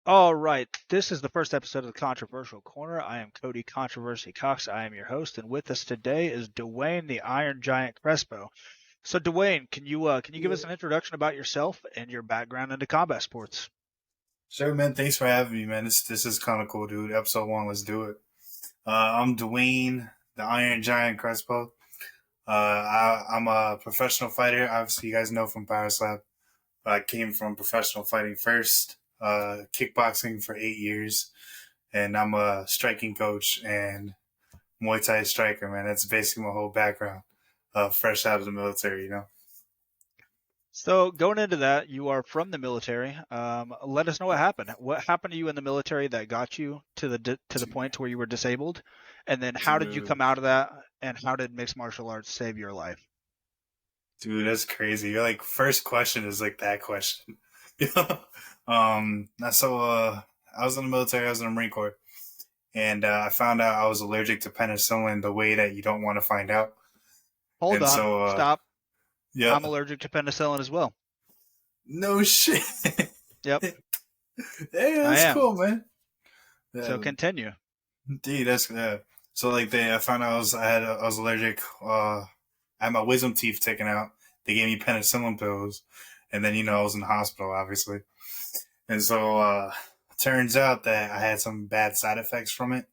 All right, this is the first episode of the Controversial Corner. I am Cody Controversy Cox. I am your host, and with us today is Duane, the Iron Giant Crespo. So, Duane, can you give Yeah. us an introduction about yourself and your background into combat sports? Sure, man. Thanks for having me, man. This is kind of cool, dude. Episode 1, let's do it. I'm Duane, the Iron Giant Crespo. I'm a professional fighter. Obviously, you guys know from Power Slap. I came from professional fighting first, kickboxing for 8 years, and I'm a striking coach and Muay Thai striker, man. That's basically my whole background. Fresh out of the military. So, going into that, you are from the military. Let us know what happened. What happened to you in the military that got you to the point to where you were disabled, and then how did you come Dude, out of that, and how did mixed martial arts save your life? dude, that's crazy. You're like, first question is like that question. I was in the military, I was in the Marine Corps, and I found out I was allergic to penicillin the way that you don't want to find out. Hold And on, stop. yeah, I'm allergic to penicillin as well. no shit. Yep, Hey, I that's am. cool, man. So Yeah, continue. dude, that's yeah. So like I found out I was allergic. I had my wisdom teeth taken out. They gave me penicillin pills, and then I was in the hospital, obviously. And so turns out that I had some bad side effects from it,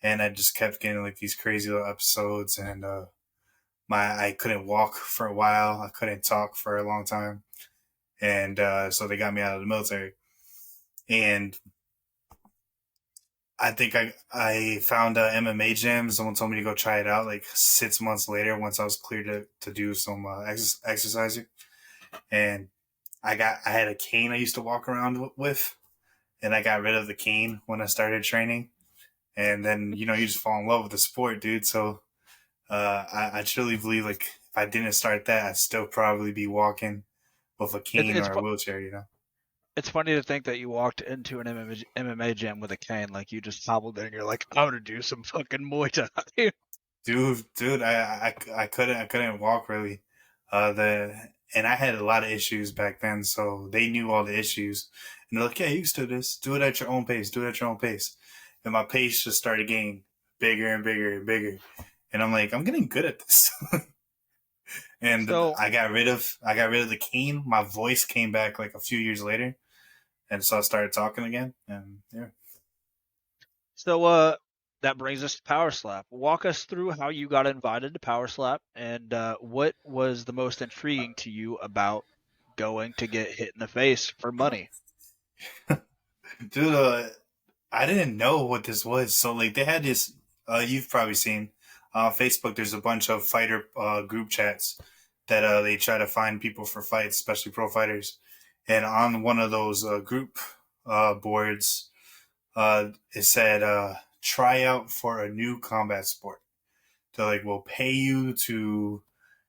and I just kept getting like these crazy little episodes, and my I couldn't walk for a while, I couldn't talk for a long time, and so they got me out of the military. And I think I found a MMA gym. Someone told me to go try it out like 6 months later once I was cleared to do some exercising, and I had a cane I used to walk around with, and I got rid of the cane when I started training. And then you just fall in love with the sport, dude. So I truly believe like if I didn't start that, I'd still probably be walking with a It's cane it's or a wheelchair. it's funny to think that you walked into an MMA gym with a cane, like you just hobbled there and you're like, I'm gonna do some fucking Muay Thai. Dude, I couldn't walk really. And I had a lot of issues back then, so they knew all the issues, and they're like, "Yeah, you can do this. Do it at your own pace. Do it at your own pace." And my pace just started getting bigger and bigger and bigger, and I'm like, I'm getting good at this. And So I got rid of the cane. My voice came back like a few years later, and so I started talking again. And yeah, so that brings us to Power Slap. Walk us through how you got invited to Power Slap and what was the most intriguing to you about going to get hit in the face for money. dude, I didn't know what this was. So like they had this. You've probably seen Facebook. There's a bunch of fighter group chats that they try to find people for fights, especially pro fighters. And on one of those group boards, it said try out for a new combat sport. They're like, we'll pay you to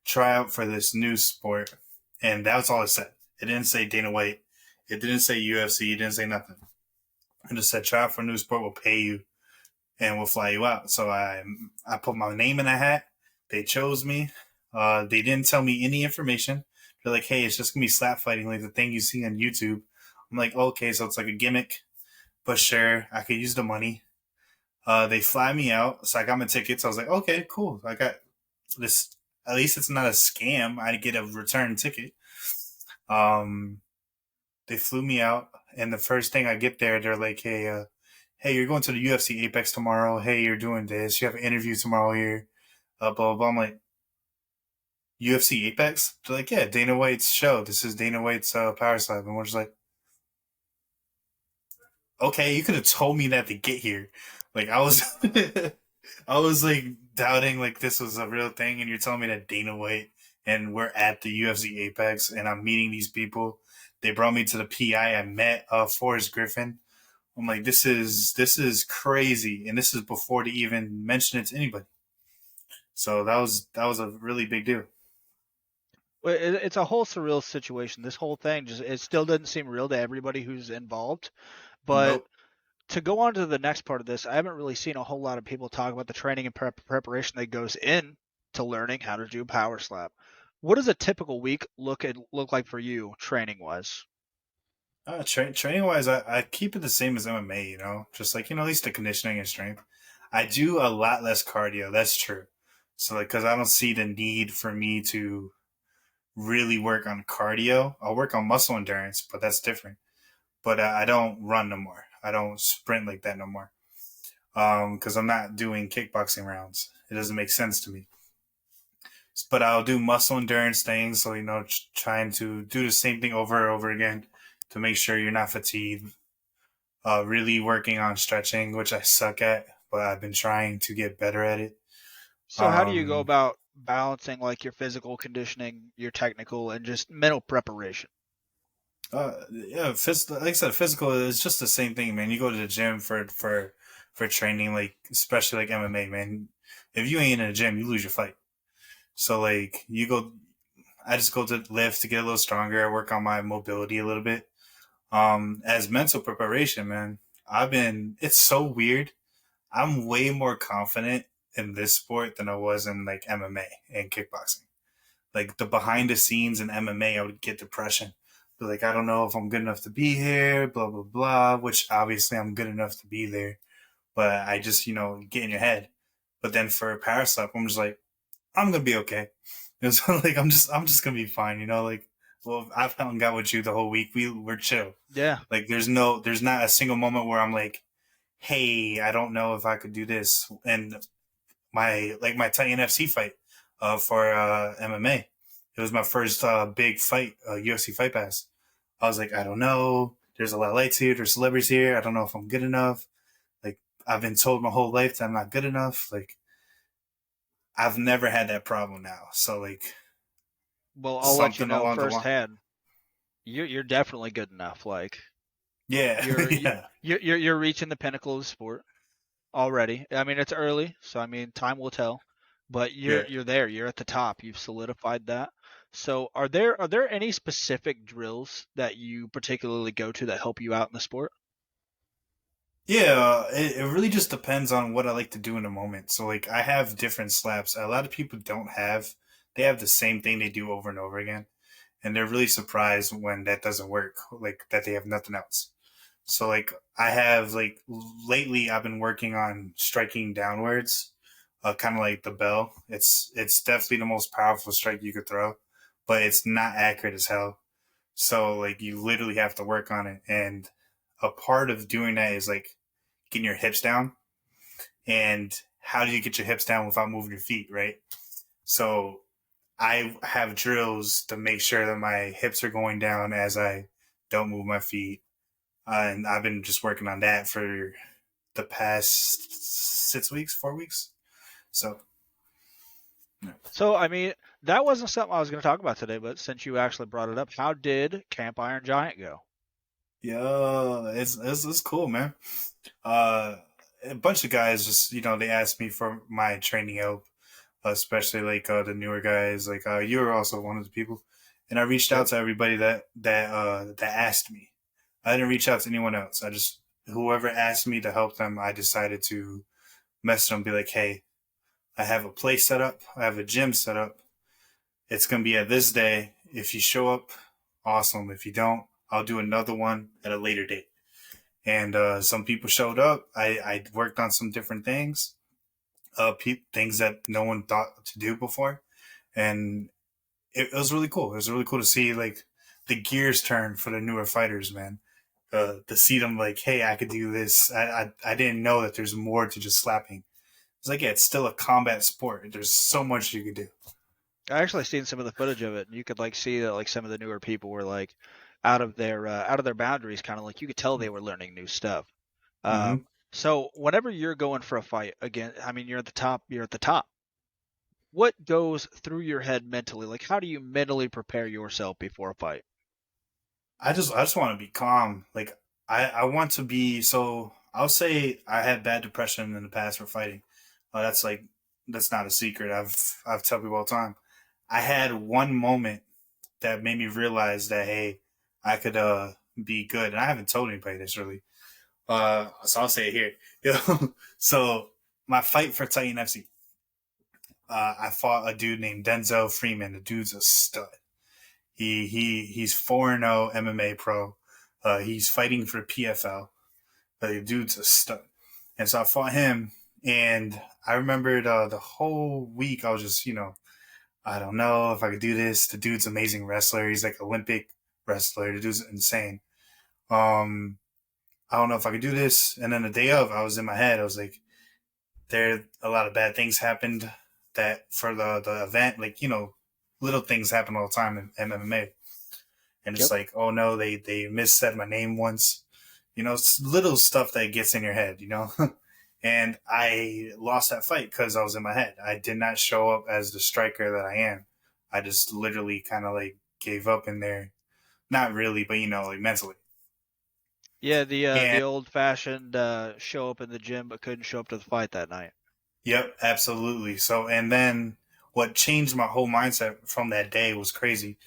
try out for this new sport, and that's all it said. It didn't say Dana White. It didn't say UFC. It didn't say nothing. It just said try out for a new sport. We'll pay you and we'll fly you out. So I put my name in a hat. They chose me. They didn't tell me any information. They're like, hey, it's just gonna be slap fighting, like the thing you see on YouTube. I'm like, okay, so it's like a gimmick, but sure, I could use the money. They fly me out, so I got my tickets. I was like, okay, cool. I got this. At least it's not a scam. I get a return ticket. Um, they flew me out, and the first thing I get there, they're like, hey, you're going to the UFC Apex tomorrow. Hey, you're doing this. You have an interview tomorrow here. Blah blah blah. I'm like, UFC Apex? They're like, yeah, Dana White's show. This is Dana White's Power Slap, and we're just like, okay, you could have told me that to get here. Like I was, I was like doubting like this was a real thing, and you're telling me that Dana White and we're at the UFC Apex, and I'm meeting these people. They brought me to the PI. I met Forrest Griffin. I'm like, this is crazy, and this is before they even mention it to anybody. So that was a really big deal. It's a whole surreal situation. This whole thing just it still doesn't seem real to everybody who's involved. But Nope. to go on to the next part of this, I haven't really seen a whole lot of people talk about the training and preparation that goes in to learning how to do power slap. What does a typical week look like for you training wise? Training wise, I keep it the same as MMA. Just like at least the conditioning and strength. I do a lot less cardio. That's true. So like, because I don't see the need for me to really work on cardio. I'll work on muscle endurance, but that's different. But I don't run no more. I don't sprint like that no more. Because I'm not doing kickboxing rounds. It doesn't make sense to me. But I'll do muscle endurance things. So trying to do the same thing over and over again to make sure you're not fatigued. Really working on stretching, which I suck at, but I've been trying to get better at it. So how do you go Um, about balancing like your physical conditioning, your technical, and just mental preparation? yeah, like I said, physical is just the same thing, man. You go to the gym for training, like especially like MMA, man. If you ain't in a gym, you lose your fight. So like you go, I just go to lift to get a little stronger. I work on my mobility a little bit. As mental preparation, man, it's so weird. I'm way more confident in this sport than I was in like MMA and kickboxing. Like the behind the scenes in MMA, I would get depression. But like, I don't know if I'm good enough to be here, blah, blah, blah, which obviously I'm good enough to be there. But I just, get in your head. But then for Parasite, I'm just like, I'm going to be okay. So like, I'm just going to be fine, like, well, I've hung out with you the whole week. We're chill. Yeah. Like, there's not a single moment where I'm like, hey, I don't know if I could do this. And my Titan FC fight for MMA. It was my first big fight, UFC Fight Pass. I was like, I don't know. There's a lot of lights here. There's celebrities here. I don't know if I'm good enough. Like I've been told my whole life that I'm not good enough. Like I've never had that problem now. So like Well, I'll let you something know along the line. firsthand. You're definitely good enough. Like Yeah, you're yeah, you're reaching the pinnacle of the sport already. I mean, it's early, so I mean, time will tell. But yeah. you're there. You're at the top. You've solidified that. So, are there any specific drills that you particularly go to that help you out in the sport? Yeah, it really just depends on what I like to do in the moment. So, like, I have different slaps. A lot of people don't have, they have the same thing they do over and over again. And they're really surprised when that doesn't work, like, that they have nothing else. So, like, I have, like, lately I've been working on striking downwards, kind of like the bell. It's definitely the most powerful strike you could throw, but it's not accurate as hell. So, like, you literally have to work on it. And a part of doing that is, like, getting your hips down. And how do you get your hips down without moving your feet, right? So I have drills to make sure that my hips are going down as I don't move my feet. And I've been just working on that for the past 6 weeks, 4 weeks. So, yeah. So, I mean, that wasn't something I was going to talk about today, but since you actually brought it up, how did Camp Iron Giant go? Yeah, it's cool, man. Uh, a bunch of guys just they asked me for my training help, especially like the newer guys. Like you were also one of the people, and I reached out Yep. to everybody that asked me. I didn't reach out to anyone else. I just whoever asked me to help them, I decided to message them, be like, hey, I have a place set up, I have a gym set up. It's gonna be at this day. If you show up, awesome. If you don't, I'll do another one at a later date. And some people showed up. I worked on some different things, things that no one thought to do before, and it was really cool. It was really cool to see like the gears turn for the newer fighters, man. To see them like, hey, I could do this. I didn't know that there's more to just slapping. It's like, yeah, it's still a combat sport. There's so much you could do. I actually seen some of the footage of it, and you could like see that like some of the newer people were like out of their boundaries, kind of like you could tell they were learning new stuff. Mm-hmm. So whenever you're going for a fight again, I mean, you're at the top. You're at the top. What goes through your head mentally? Like, how do you mentally prepare yourself before a fight? I just want to be calm. Like I want to be so. I'll say I had bad depression in the past for fighting. That's not a secret. I've told people all the time. I had one moment that made me realize that hey, I could be good, and I haven't told anybody this really. So I'll say it here. So my fight for Titan FC, I fought a dude named Denzel Freeman. The dude's a stud. He's 4-0 MMA pro. He's fighting for PFL. The dude's a stud. And so I fought him, and I remembered the whole week I was just, I don't know if I could do this. The dude's an amazing wrestler. He's like Olympic wrestler. The dude's insane. Um, I don't know if I could do this. And then the day of, I was in my head. I was like, there a lot of bad things happened that for the event, like little things happen all the time in MMA, and it's Yep. like, oh no, they missaid my name once, it's little stuff that gets in your head, and I lost that fight because I was in my head. I did not show up as the striker that I am. I just literally kind of like gave up in there, not really, but like mentally. Yeah, the And old fashioned show up in the gym but couldn't show up to the fight that night. yep, absolutely. So, and then what changed my whole mindset from that day was crazy.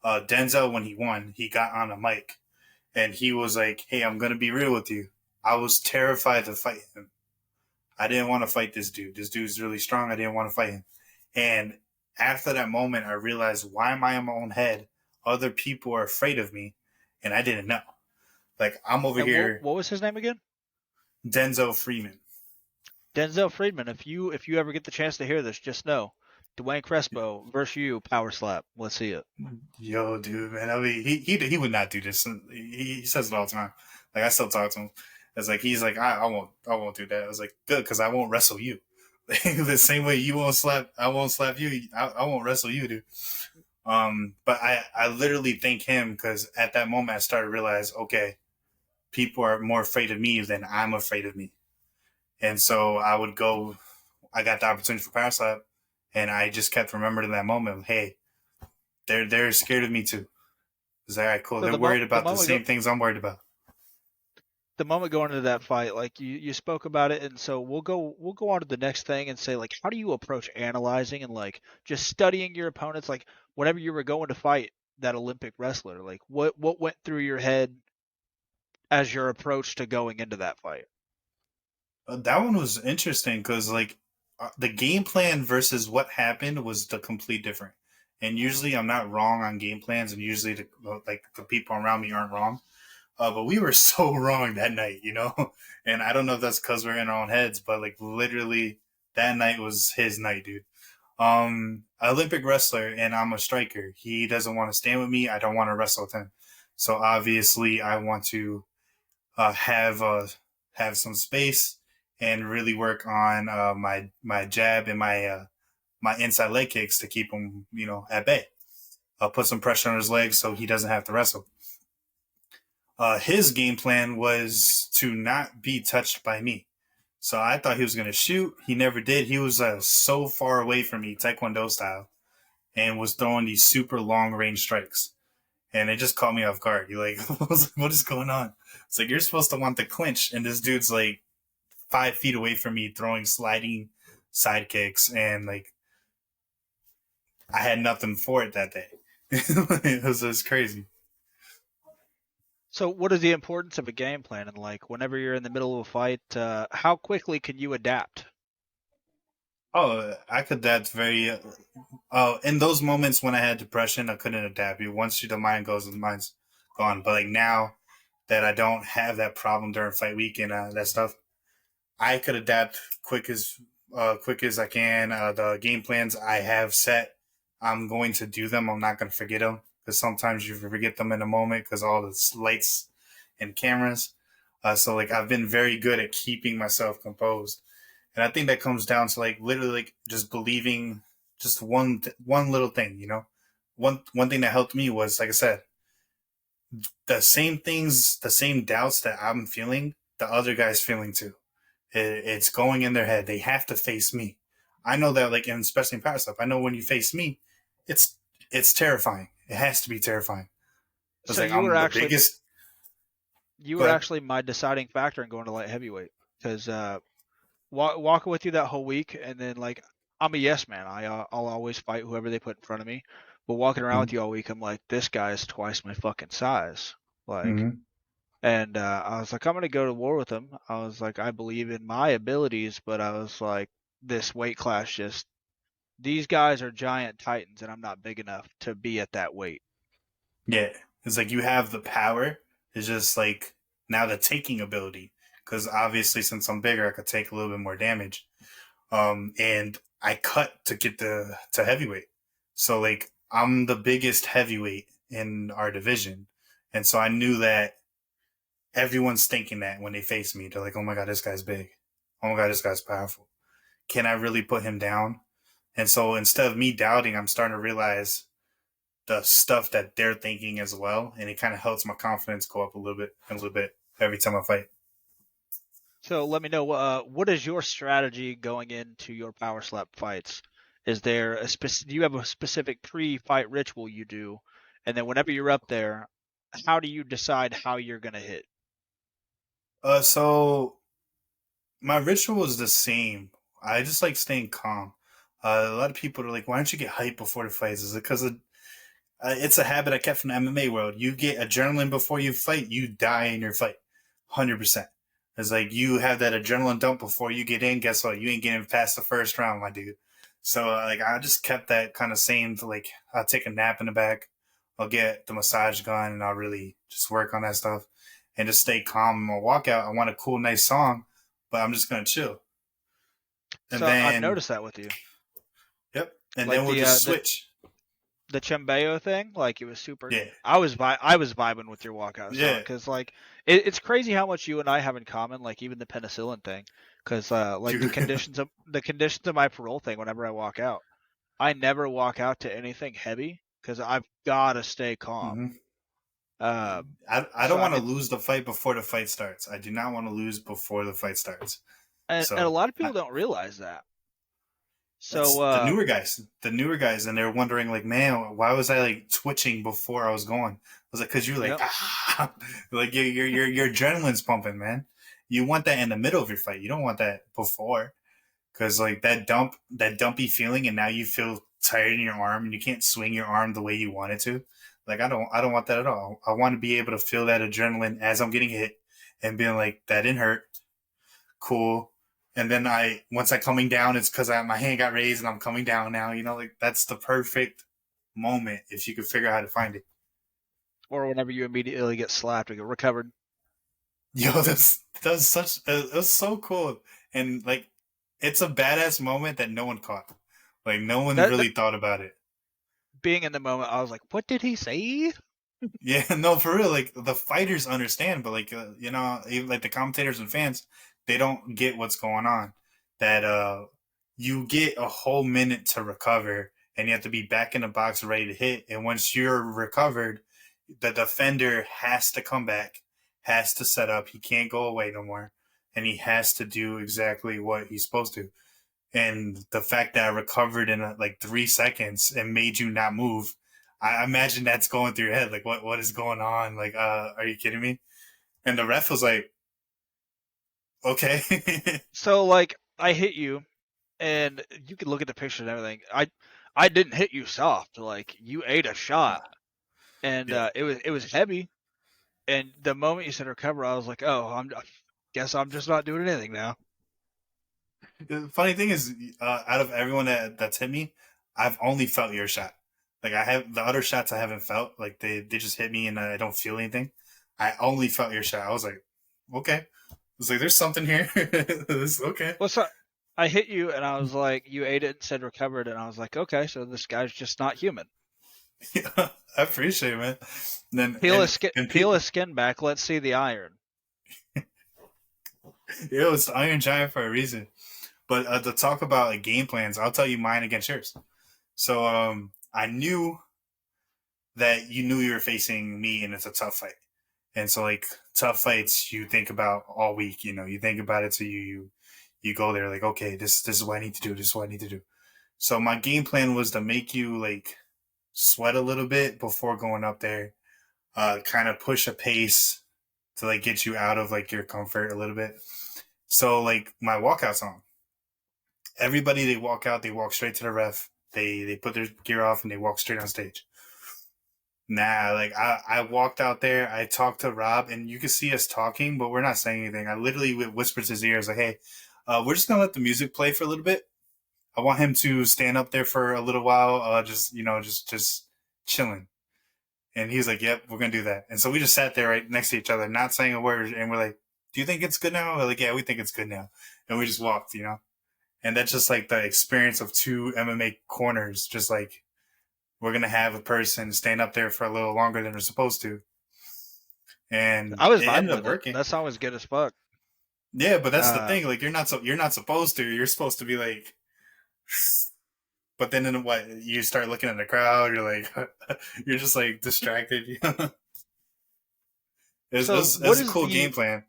Denzel, when he won, he got on a mic and he was like, "Hey, I'm gonna be real with you. I was terrified to fight him. I didn't want to fight this dude. This dude's really strong. I didn't want to fight him." And after that moment, I realized, why am I in my own head? Other people are afraid of me, and I didn't know. Like, I'm over And what here, what was his name again? Denzel Freeman. Denzel Friedman. If you ever get the chance to hear this, just know Duane Crespo versus you, power slap. Let's see it. Yo, dude, man. I mean, he would not do this. He says it all the time. Like, I still talk to him. It's like he's like, I won't do that. I was like, good, because I won't wrestle you. The same way you won't slap, I won't slap you. I won't wrestle you, dude. But I literally thank him because at that moment I started to realize, okay, people are more afraid of me than I'm afraid of me. And so I would go. I got the opportunity for power slap, and I just kept remembering that moment. Hey, they're scared of me too. It's like, all right, cool. So They're the mo worried the about the moment go same things I'm worried about. the moment going into that fight, like you spoke about it, and so we'll go on to the next thing and say like, how do you approach analyzing and like just studying your opponents, like whenever you were going to fight that Olympic wrestler, like what went through your head as your approach to going into that fight? That one was interesting because like the game plan versus what happened was the complete different. And usually I'm not wrong on game plans, and usually the people around me aren't wrong. But we were so wrong that night, And I don't know if that's because we're in our own heads, but like literally that night was his night, dude. Olympic wrestler, and I'm a striker. He doesn't want to stand with me. I don't want to wrestle with him. So obviously, I want to uh, have uh, have some space and really work on my jab and my inside leg kicks to keep him, at bay. I'll put some pressure on his legs so he doesn't have to wrestle. His game plan was to not be touched by me. So I thought he was going to shoot. He never did. He was so far away from me, Taekwondo style, and was throwing these super long range strikes. And it just caught me off guard. You're like, what is going on? It's like, you're supposed to want the clinch. And this dude's like 5 feet away from me throwing sliding side kicks. And like, I had nothing for it that day. It was just crazy. So what is the importance of a game plan, and like whenever you're in the middle of a fight, how quickly can you adapt? Oh, I could. That's very. Oh, in those moments when I had depression, I couldn't adapt. Once the mind goes, the mind's gone. But like now that I don't have that problem during fight week and that stuff, I could adapt quick as I can. The game plans I have set, I'm going to do them. I'm not going to forget them because sometimes you forget them in a moment because all the lights and cameras. So like I've been very good at keeping myself composed, and I think that comes down to like literally like just believing just one little thing. One thing that helped me was, like I said, the same things, the same doubts that I'm feeling, the other guy's feeling too. It's going in their head. They have to face me. I know that, like, and especially in power stuff, I know when you face me, it's it's terrifying. It has to be terrifying. It's So like you were I'm the actually biggest. you Go were ahead. actually my deciding factor in going to light heavyweight because walking with you that whole week, and then like I'm a yes man. I'll always fight whoever they put in front of me. But walking around with Mm-hmm. you all week, I'm like, this guy is twice my fucking size. Like, Mm-hmm. and I was like, I'm gonna go to war with him. I was like, I believe in my abilities, but I was like, this weight class just these guys are giant titans, and I'm not big enough to be at that weight. Yeah, it's like you have the power, It's just like now the taking ability, because obviously since I'm bigger, I could take a little bit more damage. And I cut to get to heavyweight, so like I'm the biggest heavyweight in our division, and so I knew that everyone's thinking that when they face me, they're like, "Oh my god, this guy's big. Oh my god, this guy's powerful. Can I really put him down?" And so instead of me doubting, I'm starting to realize the stuff that they're thinking as well, and it kind of helps my confidence go up a little bit every time I fight. So let me know what is your strategy going into your power slap fights? Is there do you have a specific pre-fight ritual you do? And then whenever you're up there, how do you decide how you're gonna hit? So my ritual is the same. I just like staying calm. A lot of people are like, "Why don't you get hyped before the fights?" Is it because it's a habit I kept from the MMA world? You get adrenaline before you fight, you die in your fight, 100%. It's like you have that adrenaline dump before you get in. Guess what? You ain't getting past the first round, my dude. So like I just kept that kind of same. Like I'll take a nap in the back, I'll get the massage gun, and I'll really just work on that stuff and just stay calm in my walkout. I want a cool, nice song, but I'm just gonna chill. And So I've then, noticed that with you. yep. And Like then we'll just switch. the Chembeo thing, like it was super. Yeah. I was vibing with your walkout song Yeah. because like it's crazy how much you and I have in common. Like even the penicillin thing, because like Dude. the conditions of my parole thing. Whenever I walk out, I never walk out to anything heavy because I've gotta stay calm. hmm I So don't I want to mean, lose the fight before the fight starts. I do not want to lose before the fight starts. and a So lot of people I, don't realize that. So that's the newer guys, and they're wondering like, man, why was I like twitching before I was going? I was like, because you're like, yep. ah, like your adrenaline's pumping, man. You want that in the middle of your fight. You don't want that before, because like that dumpy feeling, and now you feel tired in your arm, and you can't swing your arm the way you want it to. Like I don't want that at all. I want to be able to feel that adrenaline as I'm getting hit, and being like, that didn't hurt, cool. And then once I coming down, it's because my hand got raised and I'm coming down now. You know, like that's the perfect moment if you could figure out how to find it. Or whenever you immediately get slapped, you get recovered. Yo, that's such that's so cool, and like it's a badass moment that no one caught. Like no one That really thought about it. being in the moment, I was like, "What did he say?" Yeah, no, for real. Like the fighters understand, but like you know, even like the commentators and fans, they don't get what's going on. That you get a whole minute to recover, and you have to be back in the box ready to hit. And once you're recovered, the defender has to come back, has to set up. He can't go away no more, and he has to do exactly what he's supposed to. And the fact that I recovered in like 3 seconds and made you not move, I imagine that's going through your head. Like, what is going on? Like, are you kidding me? And the ref was like, okay. So like, I hit you, and you can look at the picture and everything. I didn't hit you soft. Like you ate a shot, and Yeah. it was heavy. And the moment you said recover, I was like, "Oh, guess I'm just not doing anything now." The funny thing is, out of everyone that's hit me, I've only felt your shot. Like I have the other shots I haven't felt. Like they just hit me and I don't feel anything. I only felt your shot. I was like, okay. I was like, there's something here. This okay. Well, so I hit you, and I was like, "You ate it," and said recovered, and I was like, "Okay, so this guy's just not human." Yeah, I appreciate it, man. And then and Peel people, his skin back. Let's see the iron. it was Iron Giant for a reason. But to talk about like game plans, I'll tell you mine against yours. So I knew that you knew you were facing me, and it's a tough fight. And so like tough fights, you think about all week. You know, you think about it, so you go there like, okay, this is what I need to do. This is what I need to do. So my game plan was to make you like sweat a little bit before going up there, kind of push a pace to like get you out of like your comfort a little bit. So like my walkout song, everybody they walk out, they walk straight to the ref. They put their gear off and they walk straight on stage. Nah, like I walked out there, I talked to Rob, and you could see us talking, but we're not saying anything. I literally whispered to his ears, like, "Hey, we're just gonna let the music play for a little bit. I want him to stand up there for a little while, just you know, just chilling." And he's like, "Yep, we're gonna do that." And so we just sat there right next to each other, not saying a word, and we're like, "Do you think it's good now?" We're like, "Yeah, we think it's good now." And we just walked, you know. And that's just like the experience of two MMA corners. Just like we're gonna have a person stand up there for a little longer than they're supposed to, and I was it ended vibing up with it. working. That song was good as fuck. Yeah, but that's the Uh, thing. Like you're not supposed to. You're supposed to be like. But then in what you start looking at the crowd, you're like, you're just like distracted. so It was a cool game plan.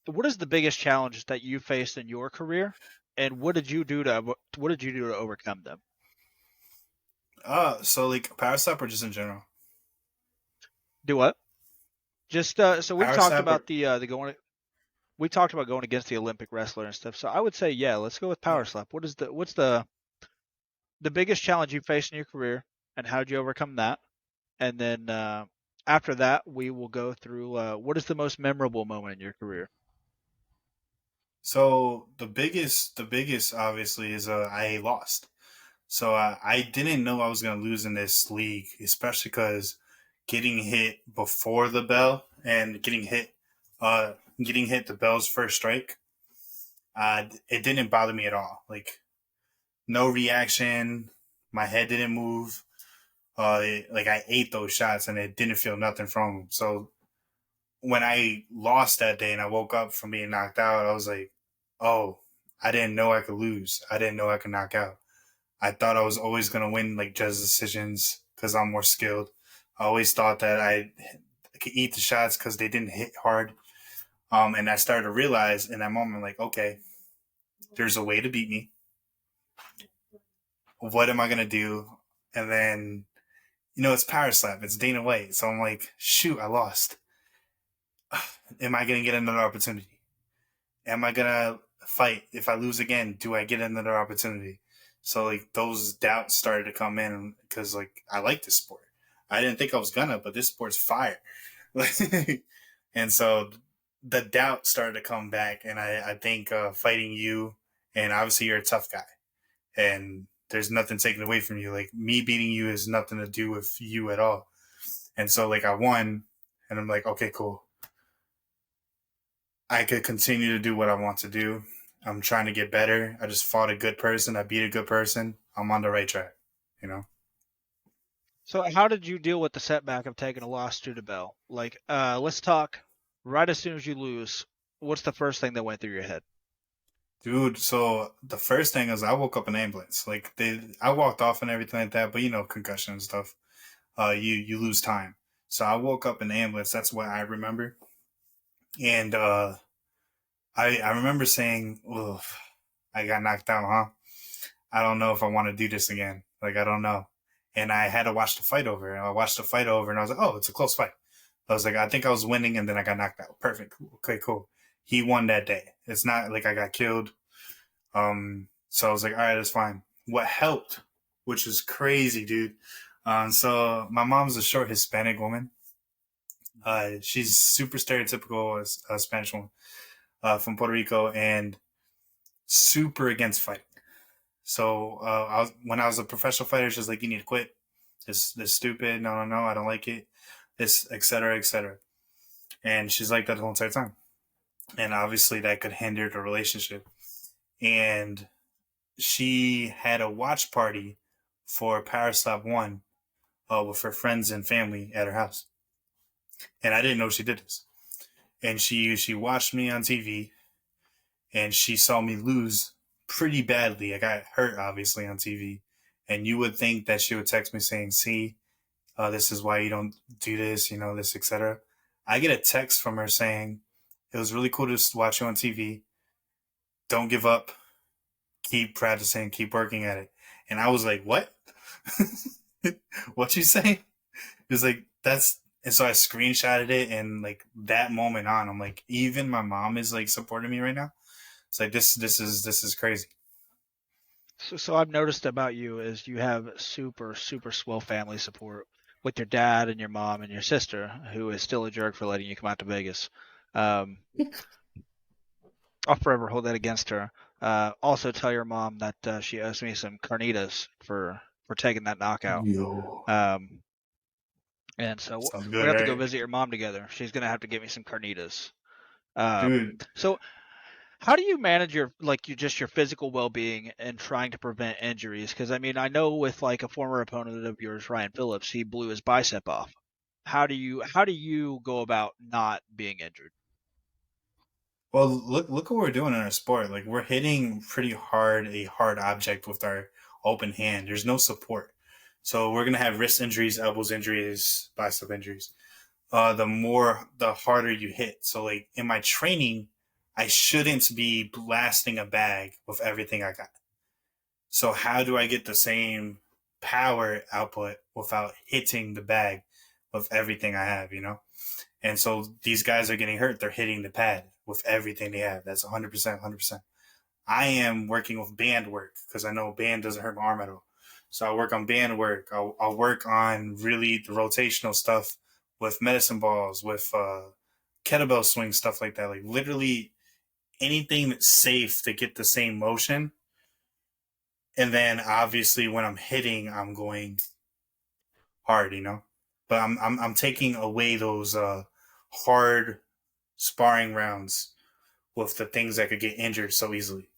what is the biggest challenge that you faced in your career, and what did you do to overcome them? So like power slap or just in general? Do what? Just so we've Power talked slap or about the going we talked about going against the Olympic wrestler and stuff. So I would say yeah, let's go with power yeah. slap. What's the biggest challenge you faced in your career, and how did you overcome that? And then after that, we will go through what is the most memorable moment in your career. So the biggest obviously is I lost. So I didn't know I was gonna lose in this league, especially because getting hit before the bell and getting hit the bell's first strike, it didn't bother me at all. Like no reaction, my head didn't move. Like I ate those shots and it didn't feel nothing from them. So when I lost that day and I woke up from being knocked out, I was like, oh, I didn't know I could lose. I didn't know I could knock out. I thought I was always going to win like judge decisions because I'm more skilled. I always thought that I could eat the shots because they didn't hit hard. And I started to realize in that moment, like, okay, there's a way to beat me. What am I going to do? And then, it's Power Slap. It's Dana White. So I'm like, shoot, I lost. Am I going to get another opportunity? Am I gonna fight? If I lose again, do I get another opportunity? So like those doubts started to come in because like I like this sport. I didn't think I was gonna, but this sport's fire. And so the doubt started to come back, and I think fighting you, and obviously you're a tough guy, and there's nothing taken away from you. Like me beating you has nothing to do with you at all. And so like I won, and I'm like, okay, cool. I could continue to do what I want to do. I'm trying to get better. I just fought a good person. I beat a good person. I'm on the right track, you know? So how did you deal with the setback of taking a loss to the bell? Like, let's talk right as soon as you lose. What's the first thing that went through your head? Dude, so the first thing is I woke up in an ambulance. Like I walked off and everything like that, but concussion and stuff. You lose time. So I woke up in the ambulance. That's what I remember. And I remember saying, "Ugh, I got knocked out, huh? I don't know if I want to do this again. Like I don't know." And I had to watch the fight over. And I watched the fight over, and I was like, "Oh, it's a close fight." I was like, "I think I was winning," and then I got knocked out. Perfect. Okay, cool. He won that day. It's not like I got killed. So I was like, "All right, that's fine." What helped, which is crazy, dude. So my mom's a short Hispanic woman. She's super stereotypical as a Spanish woman from Puerto Rico, and super against fighting. So when I was a professional fighter, she's like, "You need to quit. This stupid. No, no, no. I don't like it. This, etc., etc." And she's like that the whole entire time. And obviously, that could hinder the relationship. And she had a watch party for Power Slap One with her friends and family at her house, and I didn't know she did this. And she watched me on TV, and she saw me lose pretty badly. I got hurt, obviously, on TV. And you would think that she would text me saying, "See, this is why you don't do this, this, etc." I get a text from her saying, "It was really cool to watch you on TV. Don't give up. Keep practicing. Keep working at it." And I was like, "What? What you say?" It's like, that's. And so I screenshotted it, and like that moment on, I'm like, even my mom is like supporting me right now. It's like this is crazy. So I've noticed about you is you have super swell family support with your dad and your mom and your sister, who is still a jerk for letting you come out to Vegas. Um, I'll forever hold that against her. Also, tell your mom that she owes me some carnitas for taking that knockout. Yo. Um, And so Sounds we're gonna good, have to go right? visit your mom together. She's gonna have to get me some carnitas. Um, Dude, so how do you manage your like you just your physical well-being and trying to prevent injuries? Because I mean, I know with like a former opponent of yours, Ryan Phillips, he blew his bicep off. How do you go about not being injured? well, look what we're doing in our sport. Like we're hitting pretty hard a hard object with our open hand. There's no support, so we're gonna have wrist injuries, elbows injuries, bicep injuries. The harder you hit. So like in my training, I shouldn't be blasting a bag with everything I got. So how do I get the same power output without hitting the bag with everything I have? And so these guys are getting hurt. They're hitting the pad with everything they have. That's 100%, 100%. I am working with band work because I know band doesn't hurt my arm at all. So I work on band work. I'll work on really the rotational stuff with medicine balls, with kettlebell swing, stuff like that. Like literally anything that's safe to get the same motion. And then obviously when I'm hitting, I'm going hard. But I'm taking away those hard sparring rounds with the things that could get injured so easily.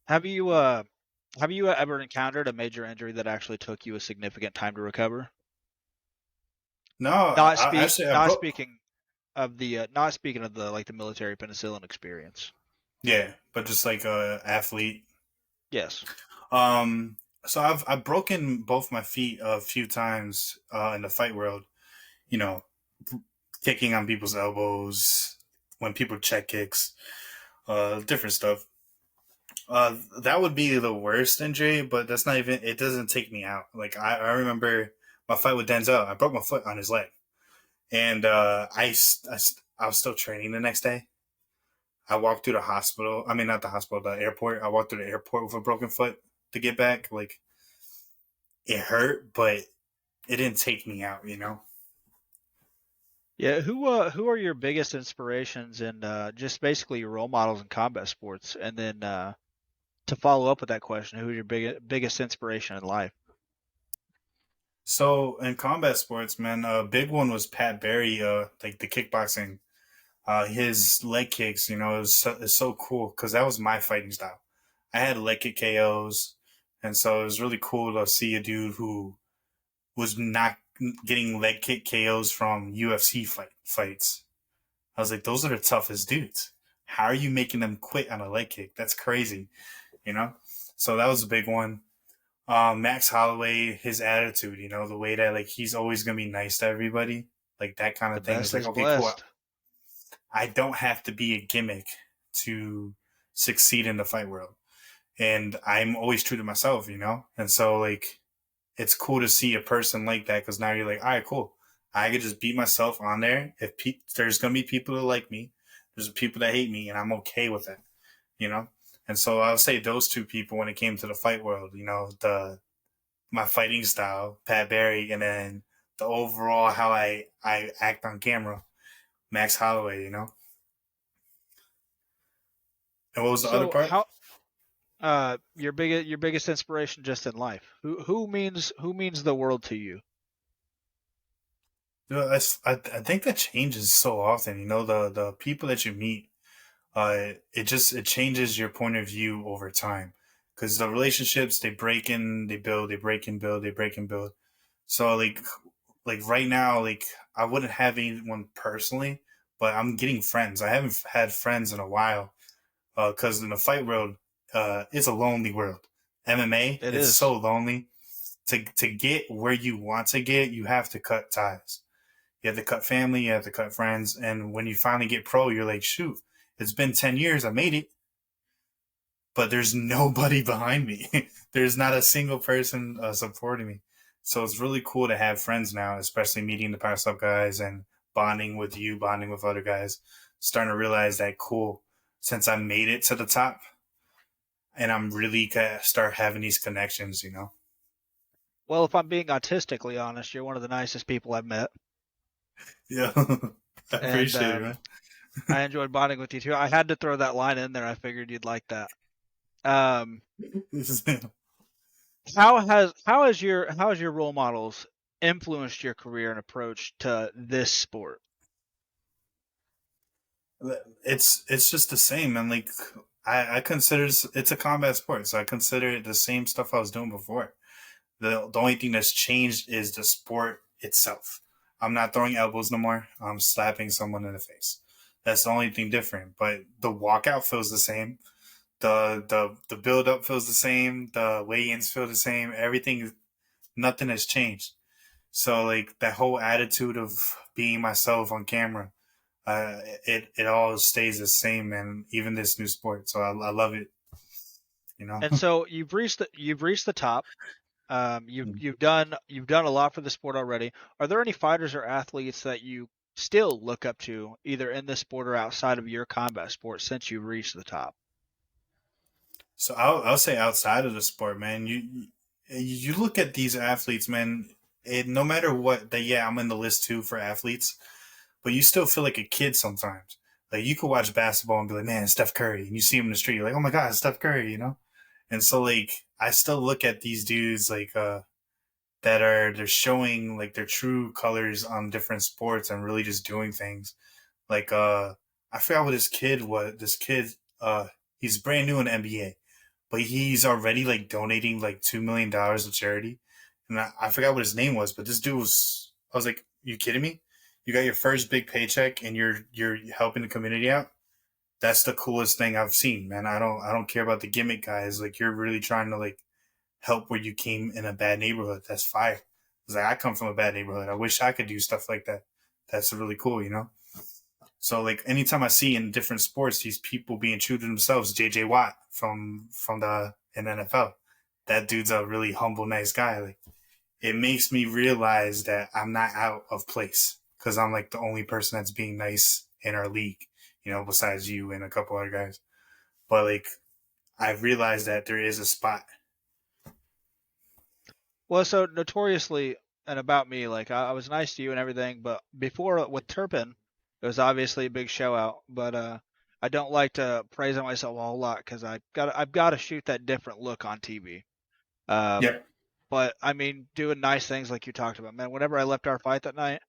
Have you uh have you ever encountered a major injury that actually took you a significant time to recover? No, I Not broke. speaking of the not speaking of the like the military penicillin experience. Yeah, but just like a athlete. Yes. Um, so I've broken both my feet a few times in the fight world. You know, kicking on people's elbows when people check kicks, different stuff. That would be the worst injury, but that's not even. It doesn't take me out. Like I remember my fight with Denzel. I broke my foot on his leg, and I was still training the next day. I walked through the hospital. I mean, not the hospital, the airport. I walked through the airport with a broken foot to get back. Like it hurt, but it didn't take me out. Yeah, who are your biggest inspirations and just basically your role models in combat sports? And then to follow up with that question, who's your biggest inspiration in life? So in combat sports, man, a big one was Pat Barry, like the kickboxing. His leg kicks, it's so cool because that was my fighting style. I had leg kick KOs, and so it was really cool to see a dude who was not getting leg kick KOs from UFC fights. I was like, those are the toughest dudes. How are you making them quit on a leg kick? That's crazy, you know. So that was a big one. Max Holloway, his attitude, the way that like he's always gonna be nice to everybody, like that kind The of thing. It's best like, is okay, cool. blessed. I don't have to be a gimmick to succeed in the fight world, and I'm always true to myself. And so like, it's cool to see a person like that because now you're like, all right, cool. I could just beat myself on there. If there's gonna be people that like me, there's people that hate me, and I'm okay with that. You know. And so I'll say those two people when it came to the fight world. The my fighting style, Pat Barry, and then the overall how I act on camera, Max Holloway. And what was the other So part? how your biggest inspiration just in life? Who means the world to you? I think that changes so often. The people that you meet, it changes your point of view over time because the relationships they break in, they build, they break and build, they break and build. So like right now, like I wouldn't have anyone personally, but I'm getting friends. I haven't had friends in a while because in the fight world, it's a lonely world. MMA, It it's is. so lonely. To get where you want to get, you have to cut ties. You have to cut family, you have to cut friends, and when you finally get pro, you're like, shoot, it's been 10 years, I made it, but there's nobody behind me. There's not a single person supporting me. So it's really cool to have friends now, especially meeting the Pass Up guys and bonding with you, bonding with other guys. Starting to realize that cool. Since I made it to the top, and I'm really gonna start having these connections. Well, if I'm being autistically honest, you're one of the nicest people I've met, Yeah, I and appreciate it, man. I enjoyed bonding with you too. I had to throw that line in there. I figured you'd like that. Um, This is how has your role models? influenced your career and approach to this sport? It's just the same, and like I consider it's a combat sport, so I consider it the same stuff I was doing before. The only thing that's changed is the sport itself. I'm not throwing elbows no more. I'm slapping someone in the face. That's the only thing different. But the walkout feels the same. The build up feels the same. The weigh-ins feel the same. Everything, nothing has changed. So like that whole attitude of being myself on camera, it all stays the same, and even this new sport. So I love it. You know. And so you've reached the top. You've done a lot for the sport already. Are there any fighters or athletes that you still look up to, either in this sport or outside of your combat sport, since you've reached the top? So I'll say outside of the sport, man, you look at these athletes, man. No matter what, yeah, I'm in the list too for athletes, but you still feel like a kid sometimes. Like you could watch basketball and be like, man, Steph Curry, and you see him in the street, you're like, oh my god, Steph Curry, you know. And so like I still look at these dudes like they're showing like their true colors on different sports and really just doing things. Like I forgot what this kid was. This kid he's brand new in the NBA, but he's already like donating like $2 million to charity. And I forgot what his name was, but this dude was. I was like, "You kidding me? You got your first big paycheck and you're helping the community out. That's the coolest thing I've seen, man. I don't care about the gimmick guys. Like you're really trying to like help where you came in a bad neighborhood. That's fire. It's like I come from a bad neighborhood. I wish I could do stuff like that. That's really cool, you know. So like anytime I see in different sports these people being true to themselves, JJ Watt from the in NFL, that dude's a really humble, nice guy. Like it makes me realize that I'm not out of place because I'm like the only person that's being nice in our league, you know, besides you and a couple other guys. But like I realized that there is a spot. Well, so notoriously, and about me, like I was nice to you and everything, but before with Turpin, it was obviously a big show out. But I don't like to praise on myself a whole lot because I've got to shoot that different look on TV. Um, Yep. but I mean, doing nice things like you talked about, man. Whenever I left our fight that night,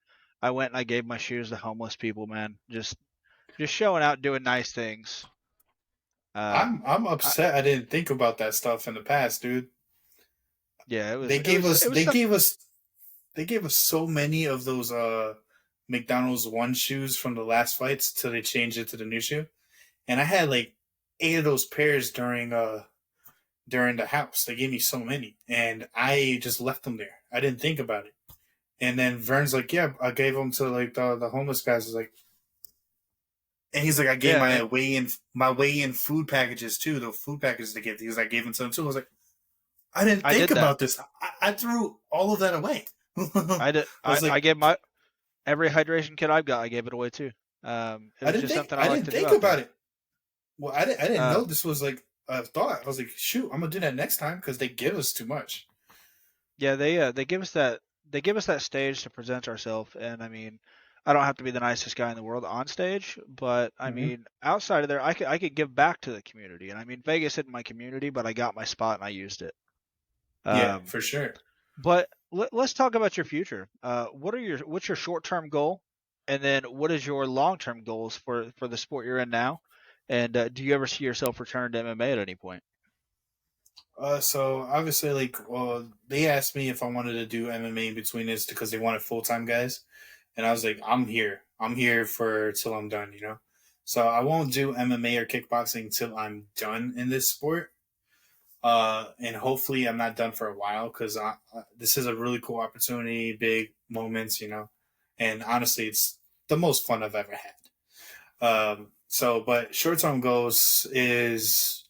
I went and I gave my shoes to homeless people, man. Just showing out, doing nice things. I'm I, upset I didn't think about that stuff in the past, dude. yeah, They it gave was us it was they stuff. gave us they gave us so many of those McDonald's one shoes from the last fights till they changed it to the new shoe. And I had like 8 of those pairs during the house. They gave me so many. And I just left them there. I didn't think about it. And then Vern's like, yeah, I gave them to like the homeless guys. I was like, and he's like, I gave Yeah, and my weigh in food packages too. The food packages they give. He was like, I gave them to them too. I was like, I didn't I think did that. about this. I threw all of that away. I I did. was I like, gave my every hydration kit I've got. I gave it away too. It was just something I I like didn't to do think out about there. it. Well, I didn't know Um, this was like a thought. I was like, shoot, I'm gonna do that next time because they give us too much. yeah, they give us that stage to present ourselves, and I mean, I don't have to be the nicest guy in the world on stage, but I Mm-hmm. mean, outside of there, I could give back to the community, and I mean, Vegas isn't my community, but I got my spot and I used it. Yeah, Um, for sure. but let's talk about your future. What's your short term goal, and then what is your long term goals for the sport you're in now? And do you ever see yourself return to MMA at any point? So obviously, like, well, they asked me if I wanted to do MMA in between this because they wanted full time guys, and I was like, I'm here. I'm here for till I'm done. You know. So I won't do MMA or kickboxing till I'm done in this sport. And hopefully I'm not done for a while because this is a really cool opportunity, big moments, you know, and honestly, it's the most fun I've ever had. But short term goals is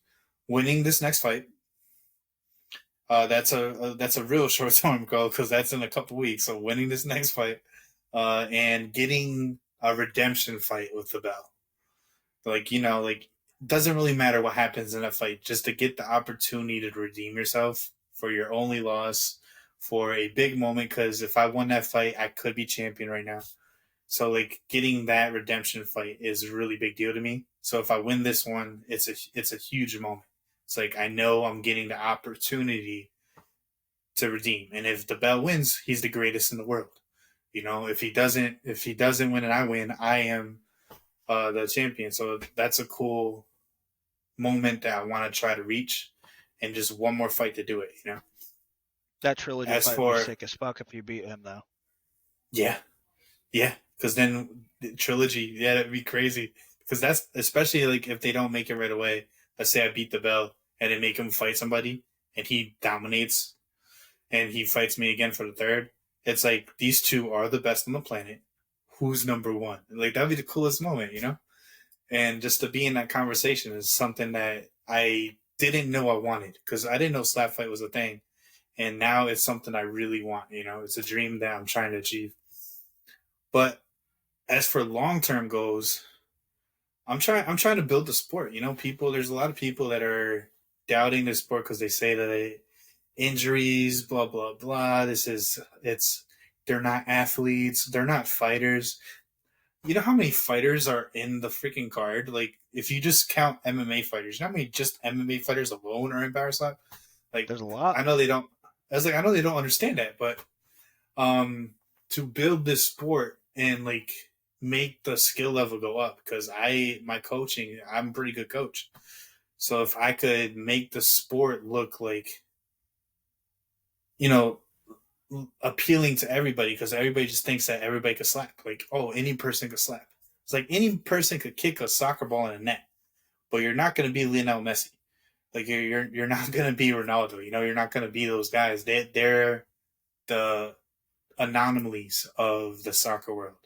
winning this next fight. That's a real short term goal because that's in a couple weeks. So winning this next fight, and getting a redemption fight with the bell. Like you know, like doesn't really matter what happens in a fight, just to get the opportunity to redeem yourself for your only loss, for a big moment. Because if I won that fight, I could be champion right now. So like getting that redemption fight is a really big deal to me. So if I win this one, it's a huge moment. It's like I know I'm getting the opportunity to redeem. And if the bell wins, he's the greatest in the world. You know, if he doesn't win and I win, I am the champion. So that's a cool moment that I want to try to reach, and just one more fight to do it. You know. That trilogy As fight would be for sick as fuck if you beat him, though. yeah, yeah, because then the trilogy, yeah, that'd be crazy. Because that's especially like if they don't make it right away. Let's say I beat the bell and they make him fight somebody, and he dominates, and he fights me again for the third. It's like these two are the best on the planet. Who's number one? Like that'd be the coolest moment, you know. And just to be in that conversation is something that I didn't know I wanted, because I didn't know slap fight was a thing, and now it's something I really want. You know, it's a dream that I'm trying to achieve. But as for long term goals, I'm trying to build the sport. You know, people there's a lot of people that are doubting the sport because they say that injuries, blah blah blah. It's they're not athletes, they're not fighters. You know how many fighters are in the freaking card? Like if you just count MMA fighters, you know how many just MMA fighters alone are in Power Slap? Like There's a lot. I know they don't. I was like, I know they don't understand that, but um, to build this sport and like make the skill level go up, because my coaching, I'm a pretty good coach. So if I could make the sport look like, you know, appealing to everybody, because everybody just thinks that everybody could slap. Like, oh, any person could slap. It's like any person could kick a soccer ball in a net, but you're not going to be Lionel Messi. Like you're not going to be Ronaldo. You know, you're not going to be those guys. They're the anomalies of the soccer world.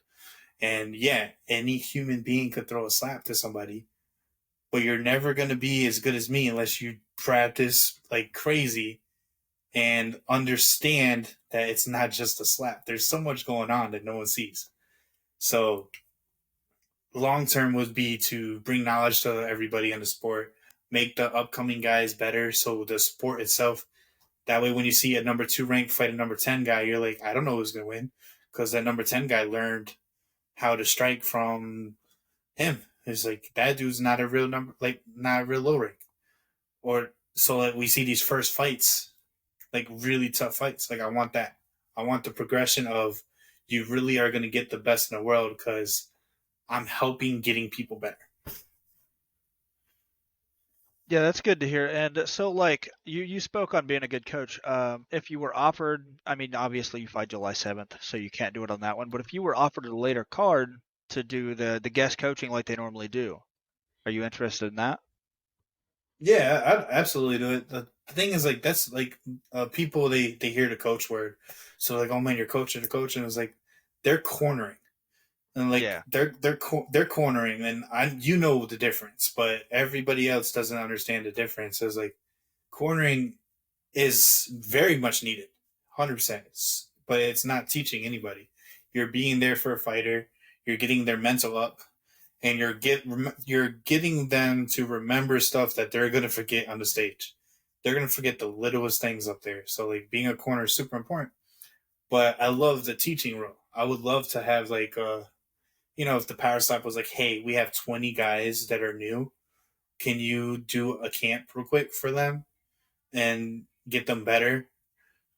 And yeah, any human being could throw a slap to somebody, but you're never going to be as good as me unless you practice like crazy and understand that it's not just a slap. There's so much going on that no one sees. So long term would be to bring knowledge to everybody in the sport, make the upcoming guys better. So the sport itself, that way when you see a number 2 ranked fight a number 10 guy, you're like, I don't know who's going to win, because that number 10 guy learned how to strike from him. It's like that dude's not a real number, like not a real low rank. Or so like we see these first fights, like really tough fights. Like I want that. I want the progression of you really are going to get the best in the world because I'm helping getting people better. Yeah, that's good to hear. And so, like, you spoke on being a good coach. If you were offered, I mean, obviously you fight July 7th, so you can't do it on that one. But if you were offered a later card to do the guest coaching like they normally do, are you interested in that? Yeah, I'd absolutely do it. The thing is, like, that's like people they hear the coach word, so like, oh man, you're coaching, the coach, and it's like they're cornering, and like Yeah. they're cornering, and I you know the difference, but everybody else doesn't understand the difference. It's like cornering is very much needed, 100%. But it's not teaching anybody. You're being there for a fighter. You're getting their mental up, and you're getting them to remember stuff that they're gonna forget on the stage. They're gonna forget the littlest things up there. So like being a corner is super important. But I love the teaching role. I would love to have like if the power slap was like, hey, we have 20 guys that are new. Can you do a camp real quick for them and get them better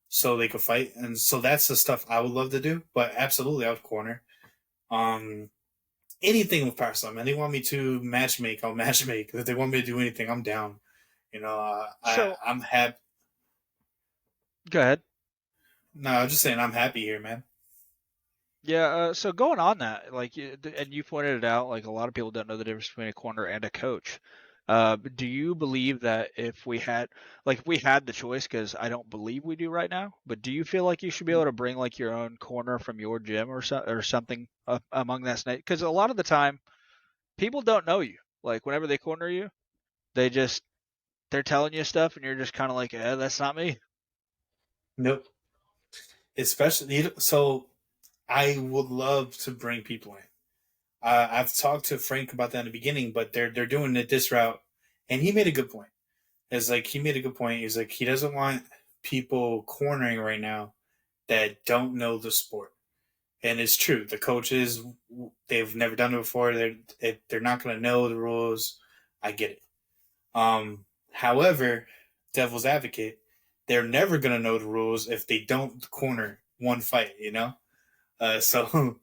so they could fight? And so that's the stuff I would love to do. But absolutely, I would corner. Um, Anything with power slam, man. They want me to matchmake, I'll matchmake. If they want me to do anything, I'm down. You know, So I'm happy. go ahead. No, I'm just saying I'm happy here, man. Yeah, so going on that, like, and you pointed it out, like a lot of people don't know the difference between a corner and a coach. Do you believe that if we had the choice, because I don't believe we do right now, but do you feel like you should be able to bring like your own corner from your gym or something among that snake? Because a lot of the time, people don't know you. Like whenever they corner you, they just they're telling you stuff, and you're just kind of like, that's not me. Nope. Especially so, I would love to bring people in. I've talked to Frank about that in the beginning, but they're doing it this route, and he made a good point. It's like he made a good point. He's like he doesn't want people cornering right now that don't know the sport, and it's true. The coaches they've never done it before. They're not going to know the rules. I get it. However, devil's advocate. they're never gonna know the rules if they don't corner one fight. So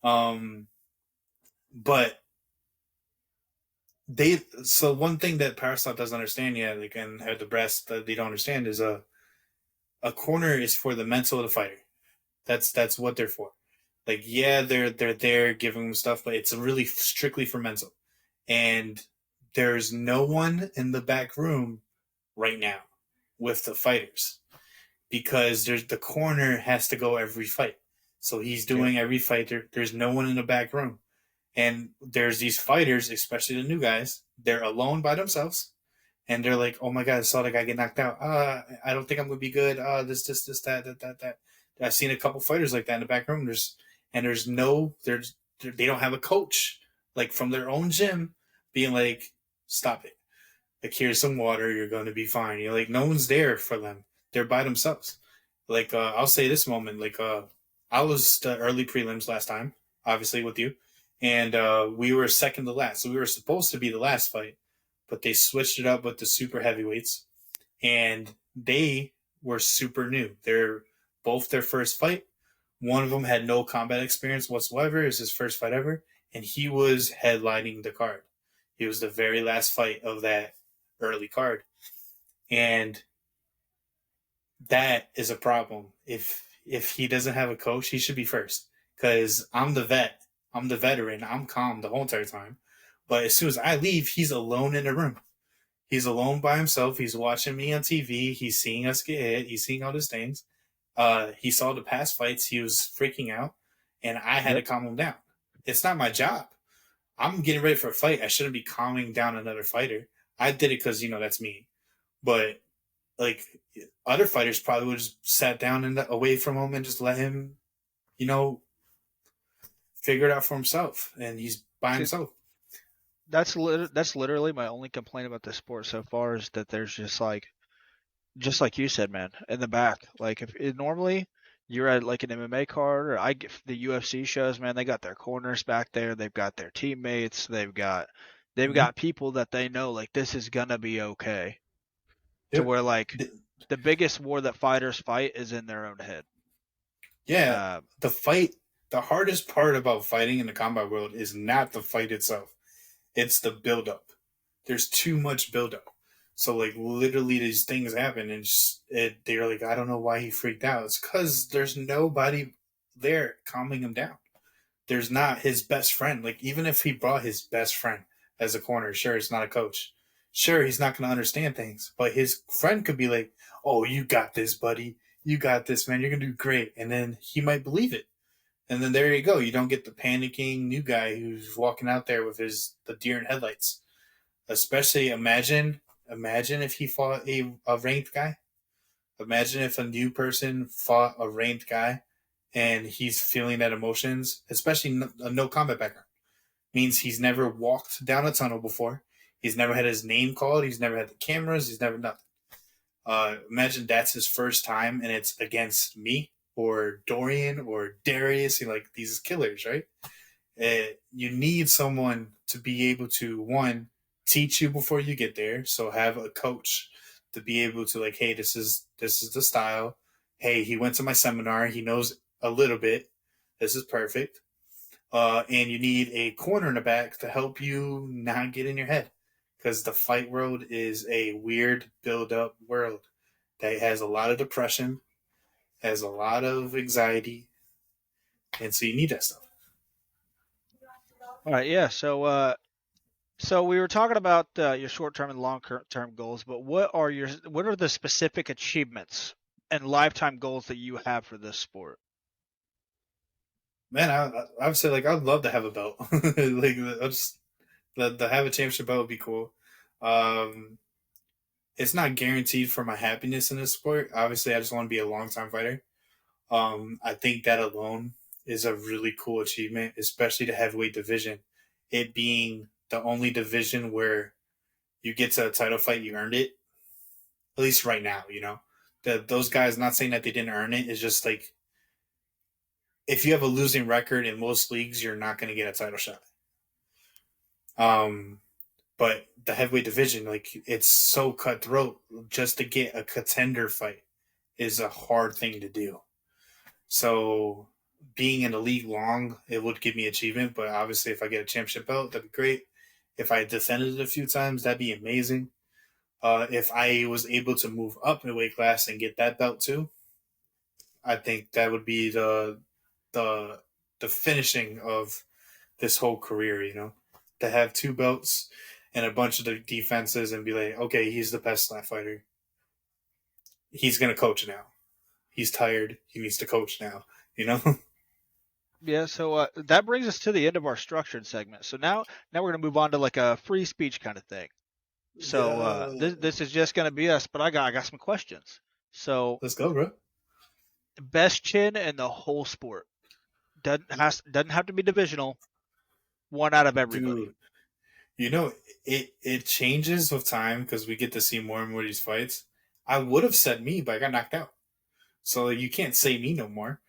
um, but they so one thing that Parasite doesn't understand yet, like and have the breast that they don't understand is a corner is for the mental of the fighter. That's what they're for. Like yeah, they're there giving them stuff, but it's really strictly for mental. And there's no one in the back room right now with the fighters because there's the corner has to go every fight. So he's Yep. doing every fight. There's no one in the back room. And there's these fighters, especially the new guys, they're alone by themselves. And they're like, oh my God, I saw the guy get knocked out. I don't think I'm going to be good. This, that. I've seen a couple fighters like that in the back room. There's no, they don't have a coach like from their own gym being like, stop it. Like, here's some water. You're going to be fine. You're like, no one's there for them. They're by themselves. Like, I'll say this moment. Like, I was the early prelims last time, obviously with you, and we were second to last. So we were supposed to be the last fight, but they switched it up with the super heavyweights, and they were super new. They're both their first fight. One of them had no combat experience whatsoever. It was his first fight ever, and he was headlining the card. He was the very last fight of that early card, and that is a problem. If he doesn't have a coach, he should be first. Because I'm the vet, I'm the veteran, I'm calm the whole entire time. But as soon as I leave, he's alone in the room. He's alone by himself. He's watching me on TV. He's seeing us get hit. He's seeing all these things. He saw the past fights. He was freaking out, and I had to Yep. calm him down. It's not my job. I'm getting ready for a fight. I shouldn't be calming down another fighter. I did it because that's me. But like other fighters probably would have just sat down and away from him and just let him, you know, figure it out for himself. And he's by See, himself. that's literally my only complaint about this sport so far is that there's just like you said, man, in the back. Like if it, normally you're at like an MMA card or I get the UFC shows, man, they got their corners back there, they've got their teammates, they've Mm-hmm. got people that they know like this is gonna be okay. To Yep. where like the biggest war that fighters fight is in their own head. Yeah. Uh, The fight, the hardest part about fighting in the combat world is not the fight itself, it's the buildup. There's too much buildup. So, like, literally, these things happen, and they're like, I don't know why he freaked out. It's because there's nobody there calming him down. There's not his best friend. Like even if he brought his best friend as a corner, sure, it's not a coach. Sure, he's not going to understand things, but his friend could be like, "Oh, you got this, buddy. You got this, man. You're going to do great." And then he might believe it. And then there you go. You don't get the panicking new guy who's walking out there with the deer in headlights. Especially imagine if he fought a ranked guy. Imagine if a new person fought a ranked guy and he's feeling that emotions, especially a no combat background. Means he's never walked down a tunnel before. He's never had his name called. He's never had the cameras. He's never nothing. Imagine that's his first time and it's against me or Dorian or Darius, like these killers, right? You need someone to be able to one teach you before you get there. So have a coach to be able to like, hey, this is the style. Hey, he went to my seminar. He knows a little bit. This is perfect. And you need a corner in the back to help you not get in your head because the fight world is a weird build up world that has a lot of depression, has a lot of anxiety, and so you need that stuff. all right, yeah. So we were talking about your short-term and long-term goals, but what are the specific achievements and lifetime goals that you have for this sport? Man, I would say like I'd love to have a belt. Like I just the have a championship belt would be cool. Um, it's not guaranteed for my happiness in this sport. Obviously, I just want to be a long time fighter. I think that alone is a really cool achievement, especially the heavyweight division. It being the only division where you get to a title fight, you earned it. At least right now, those guys. Not saying that they didn't earn it. It's just like if you have a losing record in most leagues, you're not going to get a title shot. Um, but the heavyweight division, like it's so cutthroat just to get a contender fight. is a hard thing to do. So being in the league long, it would give me achievement. But obviously, if I get a championship belt, that'd be great. If I defended it a few times, that'd be amazing. If I was able to move up in weight class and get that belt too, I think that would be the the finishing of this whole career. To have two belts and a bunch of the defenses and be like, okay, he's the best slap fighter. He's gonna coach now. He's tired. He needs to coach now. You know. Yeah, so that brings us to the end of our structured segment. So now we're gonna move on to like a free speech kind of thing. So Yeah. this is just gonna be us, but I got some questions. So Let's go, bro. best chin in the whole sport doesn't have to be divisional. One out of everybody. Dude, it changes with time because we get to see more and more of these fights. I would have said me, but I got knocked out. So you can't say me no more.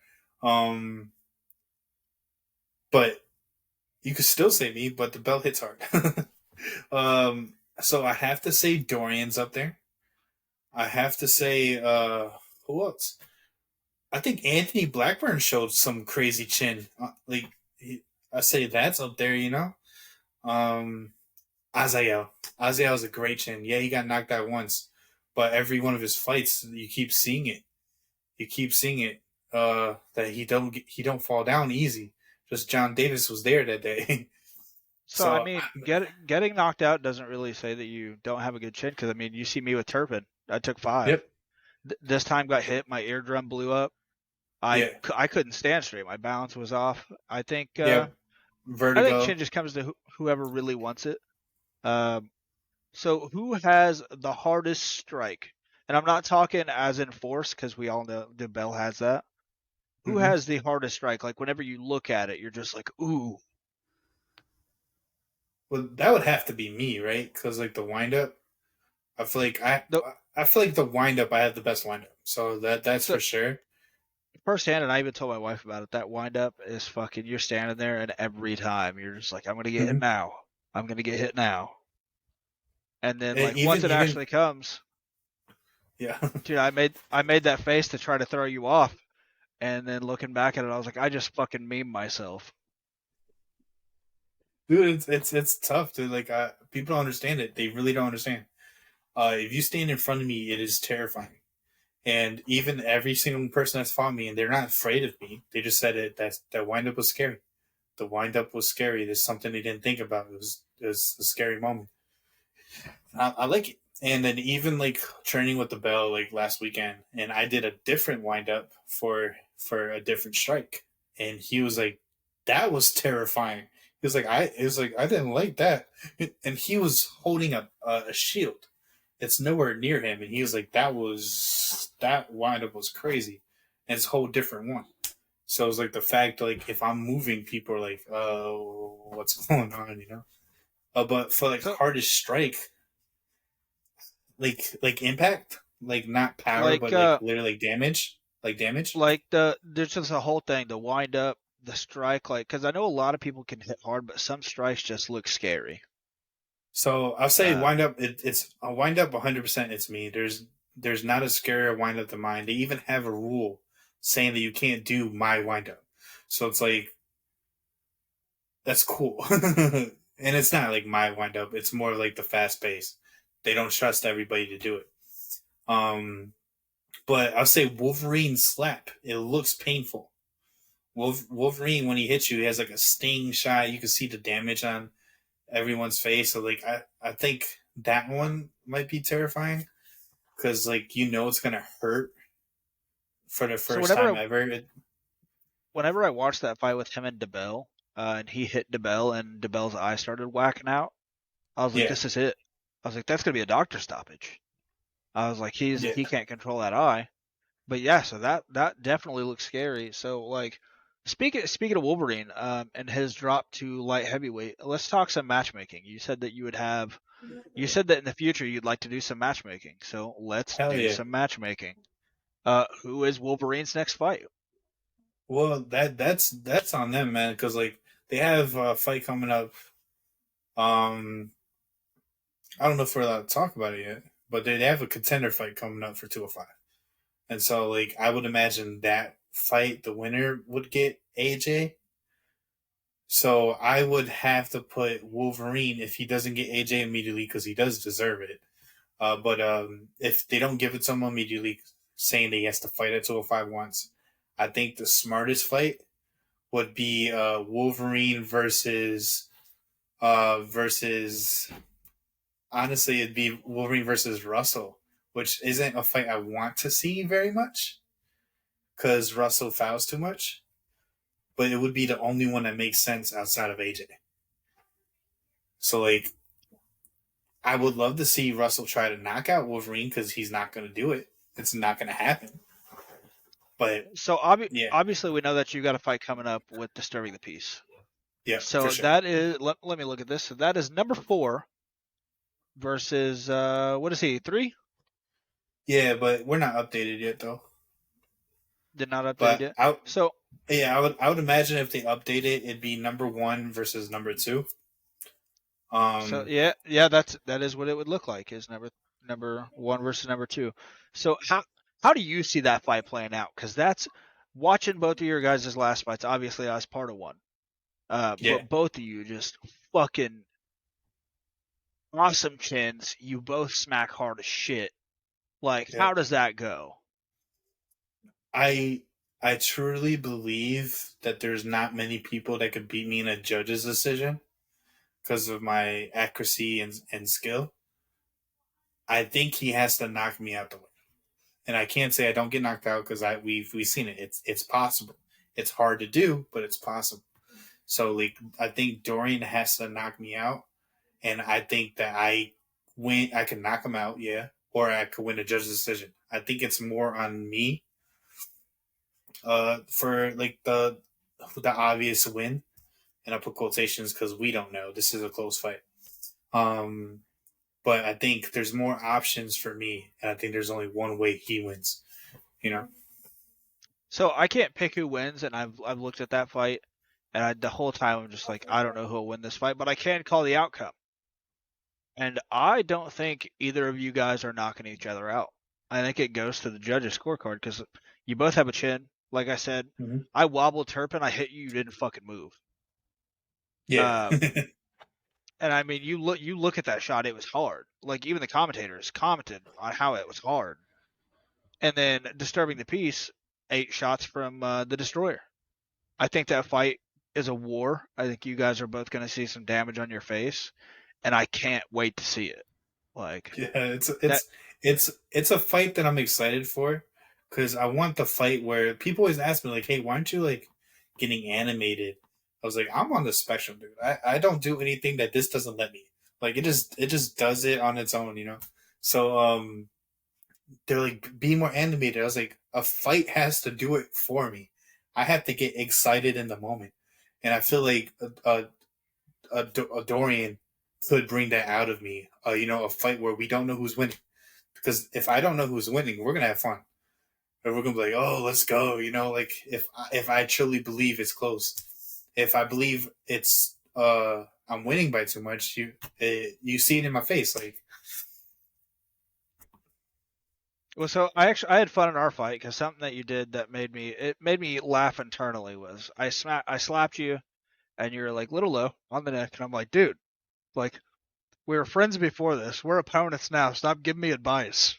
Um, but you could still say me, but the belt hits hard. So I have to say Dorian's up there. I have to say who else? I think Anthony Blackburn showed some crazy chin. I say that's up there. Um, Azael. Azael's a great chin. Yeah, he got knocked out once, but every one of his fights, you keep seeing it. You keep seeing it. That he don't fall down easy. Just John Davis was there that day. So I So mean, getting knocked out doesn't really say that you don't have a good chin because I mean, you see me with Turpin. I took five. yep, This time got hit. My eardrum blew up. yeah, I couldn't stand straight. My balance was off. yep. I think Vertigo. chin just comes to whoever really wants it. Um, so who has the hardest strike? And I'm not talking as in force because we all know DeBell has that. Who Hmm. has the hardest strike? Like whenever you look at it, you're just like, ooh. Well, that would have to be me, right? Because like the wind up, I feel like I The I feel like the wind up I have the best wind up. So that's so for sure. firsthand, and I even told my wife about it. That wind up is fucking. You're standing there, and every time you're just like, I'm gonna get hit Hmm. now. I'm gonna get hit now. And then And like once it even actually comes, yeah, dude, I made that face to try to throw you off. And then looking back at it, I was like, I just fucking meme myself. dude, it's tough, dude. Like people don't understand it. They really don't understand. If you stand in front of me, it is terrifying. And even every single person that's fought me, and they're not afraid of me. They just said that wind up was scary. The wind up was scary. There's something they didn't think about. It was a scary moment. I like it. And then even like training with the bell like last weekend, and I did a different wind up for a different strike, and he was like, "That was terrifying." He was like, It was like I didn't like that, and he was holding a shield. It's nowhere near him, and he was like, that wind up was crazy, and it's a whole different one. So it's like the fact like if I'm moving, people are like, what's going on? But for like So hardest strike, like impact, like not power, like but like literally damage, like damage. there's just a whole thing, the wind up, the strike, like because I know a lot of people can hit hard, but some strikes just look scary. So I'll say Uh, wind up. It's a wind up 100%. It's me. There's not a scarier wind up than mine. They even have a rule saying that you can't do my wind up. So it's like that's cool, and it's not like my wind up. It's more like the fast pace. They don't trust everybody to do it. Um, but I'll say Wolverine slap. It looks painful. Wolverine when he hits you, he has like a sting shot. You can see the damage on everyone's face. So like I think that one might be terrifying because like it's gonna hurt for the so first time ever. whenever I watched that fight with him and DeBell, and he hit DeBell and DeBell's eye started whacking out, I was like, Yeah, this is it. I was like, that's gonna be a doctor stoppage. I was like, yeah, he can't control that eye. But yeah, so that definitely looks scary. So like speaking of Wolverine, and his drop to light heavyweight, let's talk some matchmaking. You said that in the future you'd like to do some matchmaking. So let's hell do yeah. some matchmaking. Who is Wolverine's next fight? Well, that's on them, man, because like they have a fight coming up. Um, I don't know if we're allowed to talk about it yet, but they have a contender fight coming up for 205. and so like I would imagine that fight, the winner would get AJ. So I would have to put Wolverine if he doesn't get AJ immediately because he does deserve it. But if they don't give it to him immediately, saying that he has to fight at 205 once, I think the smartest fight would be Wolverine versus honestly it'd be Wolverine versus Russell, which isn't a fight I want to see very much because Russell fouls too much. But it would be the only one that makes sense outside of AJ. So like I would love to see Russell try to knock out Wolverine because he's not going to do it. It's not going to happen. But So yeah, obviously we know that you got a fight coming up with Disturbing the Peace. yeah, for So sure. that is let me look at this. So that is number 4 versus what is he? 3? Yeah, but we're not updated yet though. Did not updated But yet. So I would imagine if they update it, it'd be number one versus number two. so Um, yeah, that is what it would look like is number 1 versus number 2. So how do you see that fight playing out? Because that's watching both of your guys' last fights. Obviously, I was part of one. yeah, But both of you just fucking awesome chins. You both smack hard as shit. Like, yeah. how does that go? I I truly believe that there's not many people that could beat me in a judge's decision because of my accuracy and skill. I think he has to knock me out the way. And I can't say I don't get knocked out because I we've seen it. It's possible. It's hard to do, but it's possible. So like I think Dorian has to knock me out, and I think that I win. I can knock him out, yeah, or I could win a judge's decision. I think it's more on me for like the obvious win, and I put quotations because we don't know. This is a close fight. Um, but I think there's more options for me, and I think there's only one way he wins. You know. So I can't pick who wins, and I've looked at that fight, and the whole time I'm just like, I don't know who will win this fight, but I can call the outcome. And I don't think either of you guys are knocking each other out. I think it goes to the judges' scorecard because you both have a chin. Like I said, Mm-hmm. I wobbled Turpin, I hit you, you didn't fucking move. Yeah. Um, and I mean, you look at that shot, it was hard. Like even the commentators commented on how it was hard. And then disturbing the peace, 8 shots from the destroyer. I think that fight is a war. I think you guys are both going to see some damage on your face, and I can't wait to see it. Like Yeah, that. it's a fight that I'm excited for because I want the fight where people always ask me like, "Hey, why aren't you like getting animated?" I was like, "I'm on the spectrum, dude. I don't do anything that this doesn't let me. Like it just does it on its own, you know." So they're like, "Be more animated." I was like, "A fight has to do it for me. I have to get excited in the moment." And I feel like a Dorian could bring that out of me. A fight where we don't know who's winning. Because if I don't know who's winning, we're gonna have fun. And we're gonna be like, "Oh, let's go!" Like if I truly believe it's close, if I believe it's I'm winning by too much, you see it in my face. Like, Well, so I had fun in our fight because something that you did that made me laugh internally was I slapped you and you're like little low on the neck and I'm like dude, like we were friends before this, we're opponents now, stop giving me advice.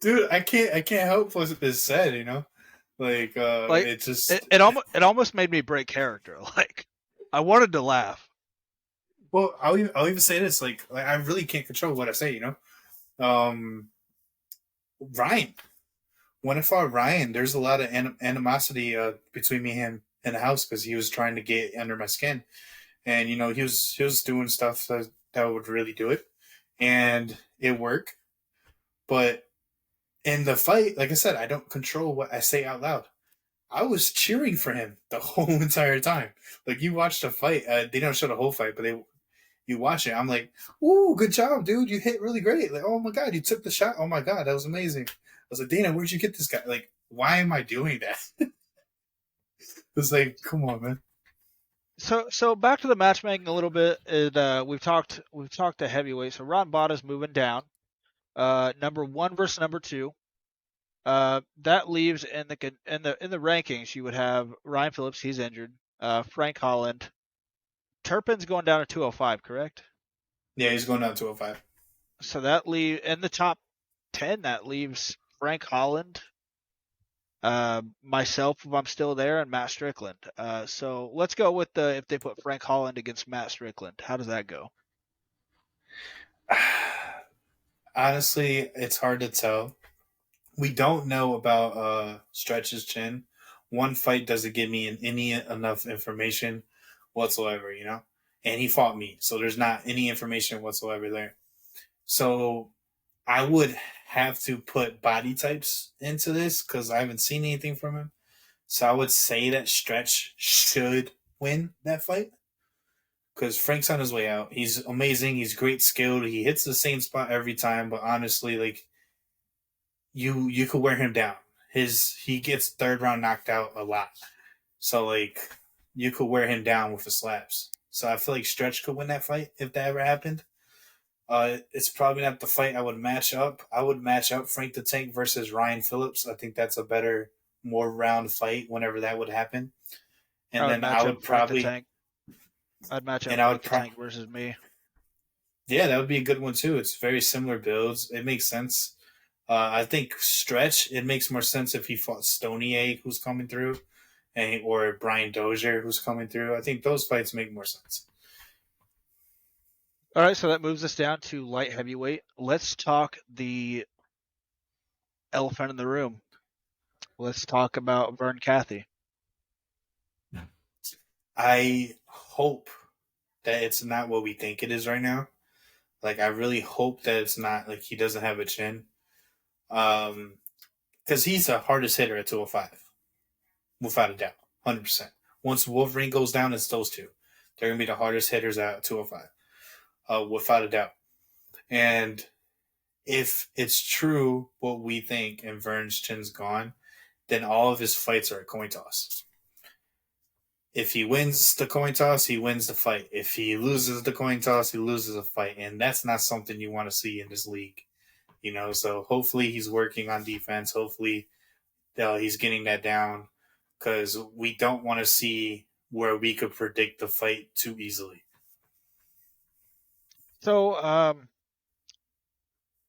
dude, I can't help what is said. Like Like it just it almost made me break character. Like I wanted to laugh. well, I'll even say this. Like I really can't control what I say. Ryan. When I fought Ryan, there's a lot of animosity between me and him in the house because he was trying to get under my skin, and he was doing stuff that would really do it, and it worked. But in the fight, like I said, I don't control what I say out loud. I was cheering for him the whole entire time. Like you watch the fight, they don't show the whole fight, but you watch it. I'm like, "Ooh, good job, dude! You hit really great! Like, oh my god, you took the shot! Oh my god, that was amazing!" I was like, "Dana, where'd you get this guy? Like, why am I doing that?" It's like, come on, man. So back to the matchmaking a little bit. We've talked to heavyweight. So Ron Botta's moving down. Number one versus number two. That leaves in the rankings you would have Ryan Phillips, he's injured. Frank Holland. Turpin's going down to 205, correct? Yeah, he's going down to 205. So that leave in the top 10. That leaves Frank Holland, myself if I'm still there, and Matt Strickland. So let's go with the if they put Frank Holland against Matt Strickland. How does that go? Honestly, it's hard to tell. We don't know about Stretch's chin. One fight doesn't give me any enough information whatsoever, you know? And he fought me, so there's not any information whatsoever there. So I would have to put body types into this because I haven't seen anything from him. So I would say that Stretch should win that fight because Frank's on his way out. He's amazing. He's great skilled. He hits the same spot every time. But honestly, like you could wear him down. He gets third round knocked out a lot. So like you could wear him down with the slaps. So I feel like Stretch could win that fight if that ever happened. It's probably not the fight I would match up. I would match up Frank the Tank versus Ryan Phillips. I think that's a better, more round fight whenever that would happen. I And would then I match up would Frank the probably, Tank. I'd match up and I Frank would the pro, Tank versus me. yeah, that would be a good one too. It's very similar builds. It makes sense. I think Stretch, it makes more sense if he fought Stony Egg, who's coming through, or Brian Dozier, who's coming through. I think those fights make more sense. All right, so that moves us down to light heavyweight. Let's talk the elephant in the room. Let's talk about Vern Cathy. I hope that it's not what we think it is right now. Like, I really hope that it's not like he doesn't have a chin. Because he's the hardest hitter at 205, without a doubt, 100%. Once Wolverine goes down, it's those two. They're going to be the hardest hitters at 205, without a doubt. And if it's true what we think and Vern's chin's gone, then all of his fights are a coin toss. If he wins the coin toss, he wins the fight. If he loses the coin toss, he loses a fight. And that's not something you want to see in this league. You know, so hopefully he's working on defense. Hopefully he's getting that down because we don't want to see where we could predict the fight too easily. So,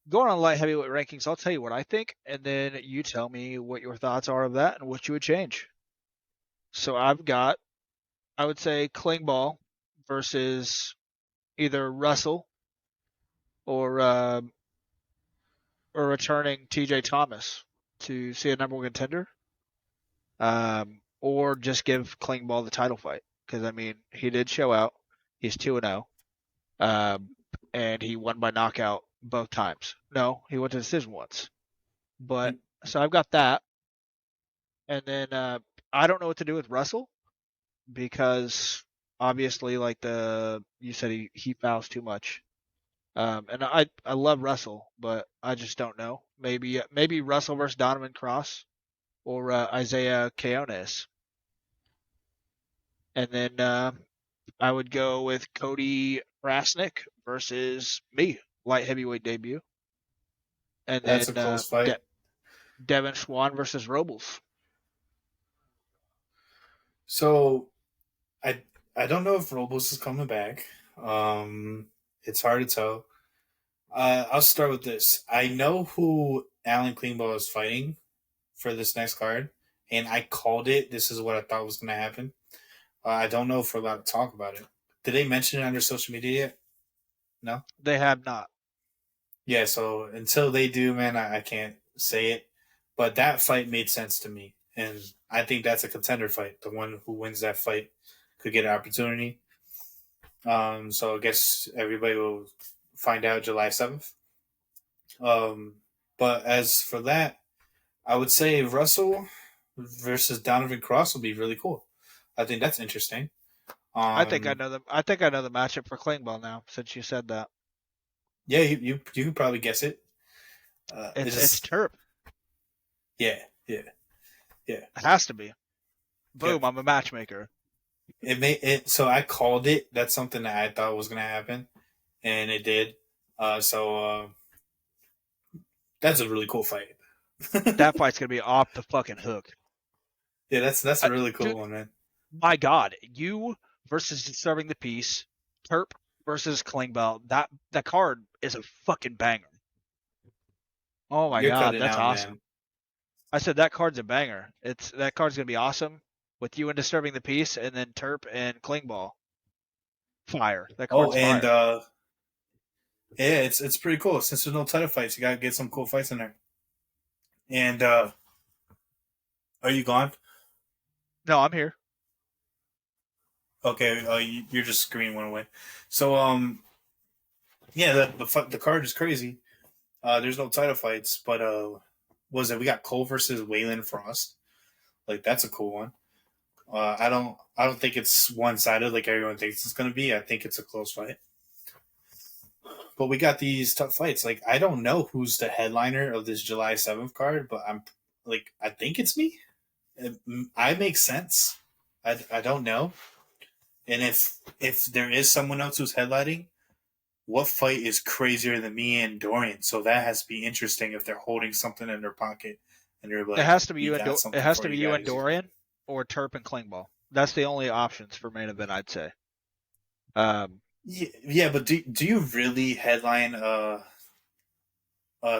going on light heavyweight rankings, I'll tell you what I think, and then you tell me what your thoughts are of that and what you would change. So I would say Klingball versus either Russell or returning T.J. Thomas to see a number one contender, or just give Klingball the title fight because I mean he did show out. He's 2-0, and he won by knockout both times. No, he went to decision once. But so I've got that, and then I don't know what to do with Russell because obviously, like the you said, he fouls too much. And I love Russell, but I just don't know. Maybe Russell versus Donovan Cross or Isaiah Keones, and then I would go with Cody Krasnick versus me, light heavyweight debut, and That's a then close fight. Devin Swan versus Robles. So I I don't know if Robles is coming back. Um, it's hard to tell. I'll start with this. I know who Alan Klingbeil is fighting for this next card, and I called it. This is what I thought was going to happen. I don't know if we're allowed to talk about it. Did they mention it on their social media yet? No? They have not. Yeah, so until they do, man, I can't say it. But that fight made sense to me. And I think that's a contender fight. The one who wins that fight could get an opportunity. So I guess everybody will find out July 7th. Um, but as for that, I would say Russell versus Donovan Cross would be really cool. I think that's interesting. I think I Um, know the I think I know the matchup for Klingbeil now since you said that. yeah, you could probably guess it. It's It's just Terp. yeah, yeah, yeah. It has to be. Boom! Yep. I'm a matchmaker. It made it so I called it. That's something that I thought was gonna happen, and it did. So That's a really cool fight. That fight's gonna be off the fucking hook. Yeah, that's a really cool Dude, one, man. my God, you versus Disturbing the Peace, Terp versus Klingbeil. That card is a fucking banger. Oh my You're God, cutting that's out, awesome. man. I said that card's a banger. It's that card's gonna be awesome with you and Disturbing the Peace, and then Terp and Klingbeil. Fire. That Oh, card's and fire. yeah, it's pretty cool. Since there's no title fights, you gotta get some cool fights in there. And are you gone? No, I'm here. Okay, your just screen went away. So yeah, the card is crazy. There's no title fights, but was it we got Cole versus Waylon Frost? Like that's a cool one. I don't think it's one sided like everyone thinks it's gonna be. I think it's a close fight. But we got these tough fights. Like I don't know who's the headliner of this July 7th card, but I think it's me. I make sense. I don't know. And if there is someone else who's headlining, what fight is crazier than me and Dorian? So that has to be interesting if they're holding something in their pocket and they're It like, has to be "We you and got It something has for to be you you and guys." Dorian or Terp and Klingbeil. That's the only options for main event, I'd say. Um, Yeah, yeah, but do you really headline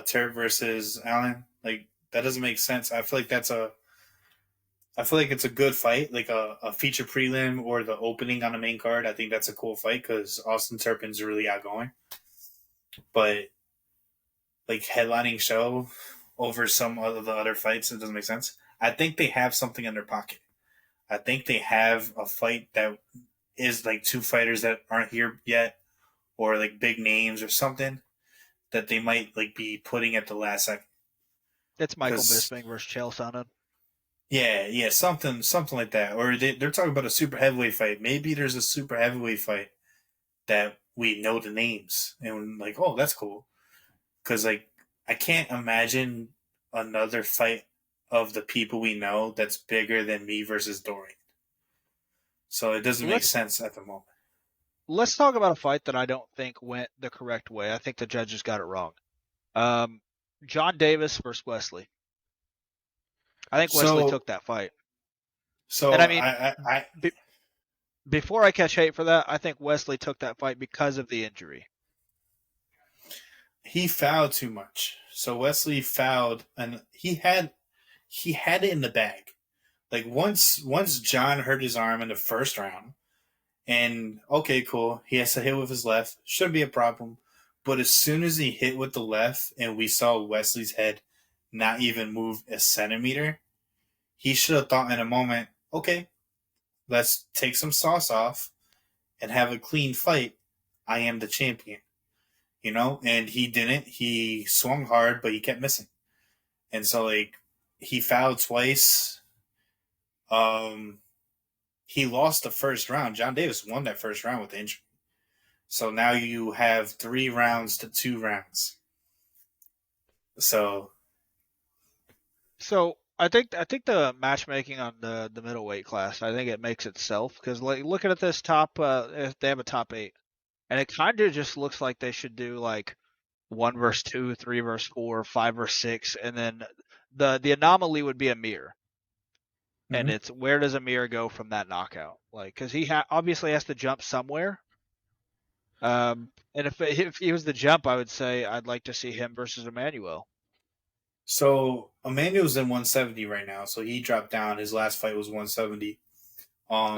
Terry versus Allen? Like that doesn't make sense. I feel like it's a good fight, like a feature prelim or the opening on the main card. I think that's a cool fight because Austin Turpin's really outgoing. But like headlining show over some of the other fights, it doesn't make sense. I think they have something in their pocket. I think they have a fight that is like two fighters that aren't here yet, or like big names or something that they might like be putting at the last second. it's Michael Because Bisping versus Chael Sonnen. yeah, something like that. Or they're talking about a super heavyweight fight. Maybe there's a super heavyweight fight that we know the names and like, oh, that's cool. Because like I can't imagine another fight of the people we know that's bigger than me versus Dorian. So it doesn't make Let's sense at the moment. let's talk about a fight that I don't think went the correct way. I think the judges got it wrong. Um, John Davis versus Wesley. I think Wesley So took that fight, and so I mean, I be, before I catch hate for that, I think Wesley took that fight because of the injury. he fouled too much. So Wesley fouled, and he had it in the bag. Like once John hurt his arm in the first round, and okay, cool, he has to hit with his left, shouldn't be a problem. But as soon as he hit with the left, and we saw Wesley's head not even move a centimeter, he should have thought in a moment, okay, let's take some sauce off and have a clean fight. I am the champion, and he didn't. He swung hard, but he kept missing. And so, like, he fouled twice. Um, he lost the first round. John Davis won that first round with injury. So now you have 3 rounds to 2 rounds. So, So I think the matchmaking on the middleweight class, I think it makes itself because like looking at this top, if they have a top eight, and it kind of just looks like they should do like one versus two, three versus four, five versus six, and then the anomaly would be Amir, and mhm. it's where does Amir go from that knockout? Like because he obviously has to jump somewhere. And if he was the jump, I would say I'd like to see him versus Emmanuel. So Emmanuel's in 170 right now. So he dropped down. His last fight was 170.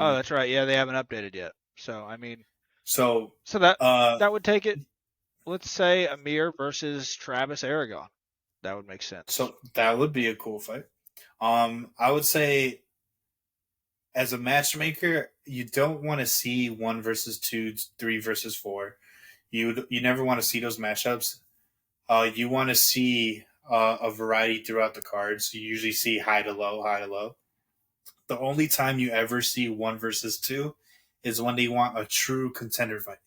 Oh, Um, that's right. Yeah, they haven't updated yet. So I mean, so, so that uh, that would take it. Let's say Amir versus Travis Aragon. That would make sense. so that would be a cool fight. I would say as a matchmaker, you don't want to see 1 versus 2, 3 versus 4. You never want to see those matchups. You want to see a variety throughout the cards. You usually see high to low, high to low. The only time you ever see 1 versus 2 is when they want a true contender fight.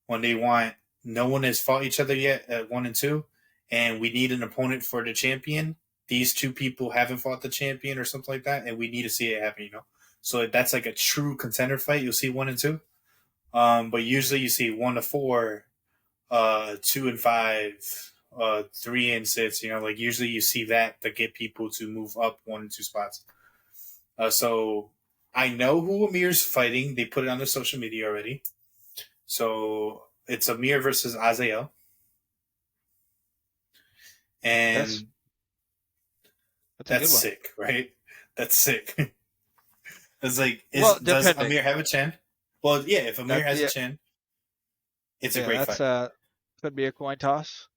When they want no one has fought each other yet at 1 and 2, and we need an opponent for the champion. These two people haven't fought the champion or something like that, and we need to see it happen. So that's like a true contender fight. You'll see 1 and 2. But usually you see 1 to 4, 2 and 5, three and sits. Like usually you see that to get people to move up 1 and 2 spots. So I know who Amir's fighting. They put it on their social media already. So it's Amir versus Azael, That's and that's a good that's one. sick, right? That's sick. It's like, Well, is does depending. Amir have a chin? Well, yeah. If Amir That has a yeah, chin, it's a yeah, great that's fight could be a coin toss.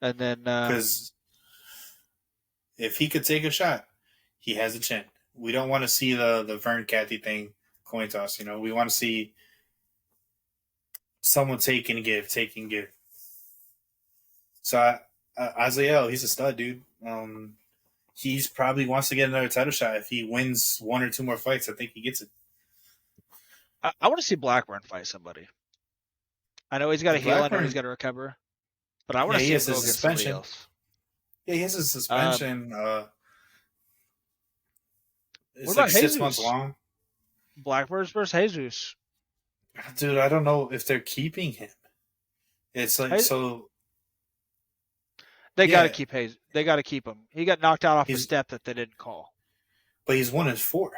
And then because if he could take a shot, he has a chin. We don't want to see the Vern Cathy thing coin toss. We want to see someone take and give. So Azael, he's a stud, dude. He's probably wants to get another title shot. If he wins 1 or 2 more fights, I think he gets it. I want to see Blackburn fight somebody. I know he's got to heal. I know he's Blackburn, got to recover, but I want yeah, to he see him has go his against somebody suspension. else. Yeah, he has his Um, suspension. what It's like about 6 months Jesus? long. Blackbirds versus Jesus. Dude, I don't know if they're keeping him. It's like, Hey, so, they got to yeah, keep Hayes. They got to keep him. He got knocked out off a he's step that they didn't call, but he's 1 and 4.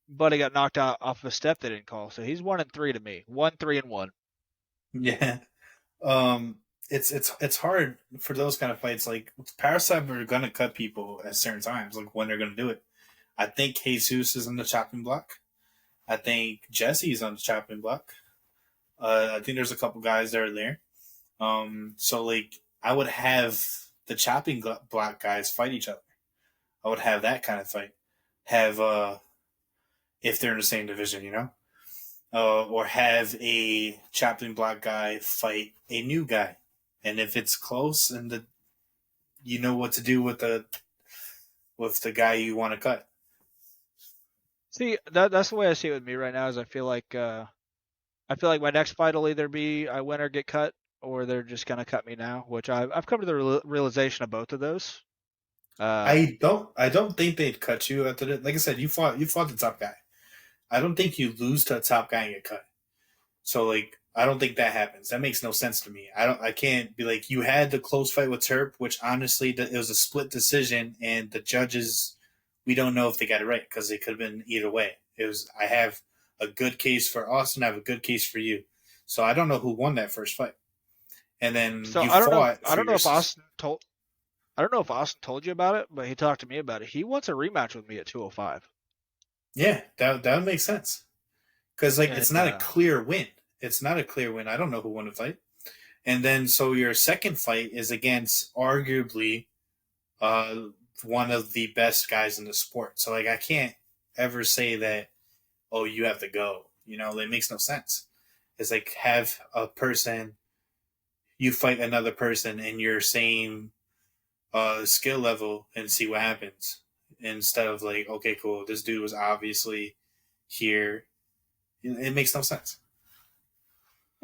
but he got knocked out off a step they didn't call. So he's 1-3 to me. 1-3-1. Yeah. Um, it's hard for those kind of fights. Like Parasite are gonna cut people at certain times, like when they're gonna do it. I think Jesus is on the chopping block. I think Jesse's on the chopping block. I think there's a couple guys that are there. So like I would have the chopping block guys fight each other. I would have that kind of fight. Have if they're in the same division, or have a chopping block guy fight a new guy, and if it's close and you know what to do with the guy you want to cut. See, that's the way I see it with me right now. Is I feel like my next fight will either be I win or get cut, or they're just gonna cut me now. Which I've come to the realization of both of those. Uh, I don't think they'd cut you after that. Like I said, you fought the top guy. I don't think you lose to a top guy and get cut. So like I don't think that happens. That makes no sense to me. I can't be like you had the close fight with Terp, which honestly it was a split decision, and the judges we don't know if they got it right because it could have been either way. It was I have a good case for Austin, I have a good case for you. So I don't know who won that first fight. And then so you I don't know. fought I for don't know your if Austin told. I don't know if Austin told you about it, but he talked to me about it. He wants a rematch with me at 205. yeah, that would make sense. Because like it's And not a clear win. It's not a clear win. I don't know who won the fight. And then so your second fight is against arguably uh, one of the best guys in the sport. So like I can't ever say that oh you have to go. It makes no sense. It's like have a person you fight another person in your same skill level and see what happens instead of like okay cool this dude was obviously here. It makes no sense.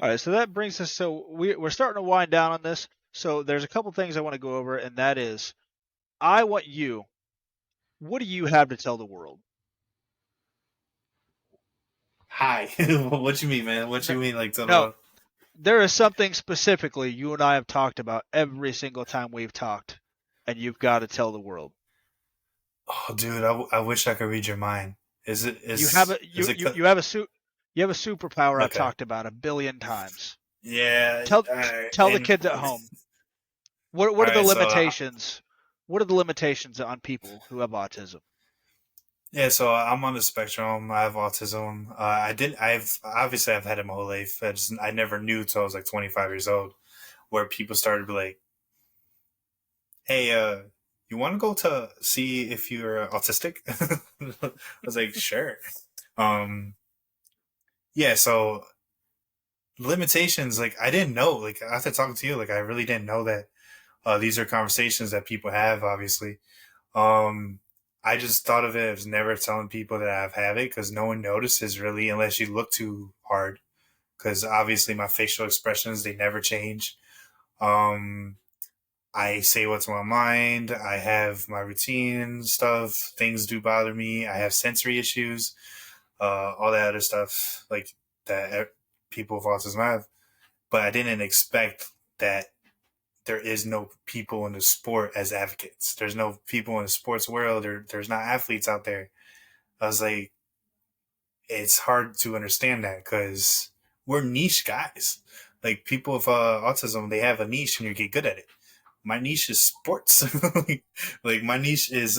all right, so that brings us. So we're starting to wind down on this. So there's a couple things I want to go over, and that is, I want you. What do you have to tell the world? Hi. What you mean, man? What No, you mean like to no, the there is something specifically you and I have talked about every single time we've talked, and you've got to tell the world. oh dude I wish I could read your mind. Is it You have is a is you it you you have a suit. You have a superpower I've okay? talked about a billion times. Yeah, Tell all right. tell the And kids at home. What all are the right, so limitations? What are the limitations on people who have autism? yeah, so I'm on the spectrum. I have autism. I've had it my whole life. I never knew till I was like 25 years old, where people started to be like, "Hey, you want to go to see if you're autistic?" I was like, "Sure." Um, yeah. So limitations, like I didn't know. Like after talking to you, like I really didn't know that these are conversations that people have. Obviously, Um, I just thought of it as never telling people that I have it because no one notices really unless you look too hard. Because obviously my facial expressions they never change. Um, I say what's on my mind. I have my routine and stuff. Things do bother me. I have sensory issues. All that other stuff like that people with autism have. But I didn't expect that there is no people in the sport as advocates. There's no people in the sports world. There's not athletes out there. I was like, it's hard to understand that because we're niche guys. Like people with autism, they have a niche and you get good at it. My niche is sports. Like my niche is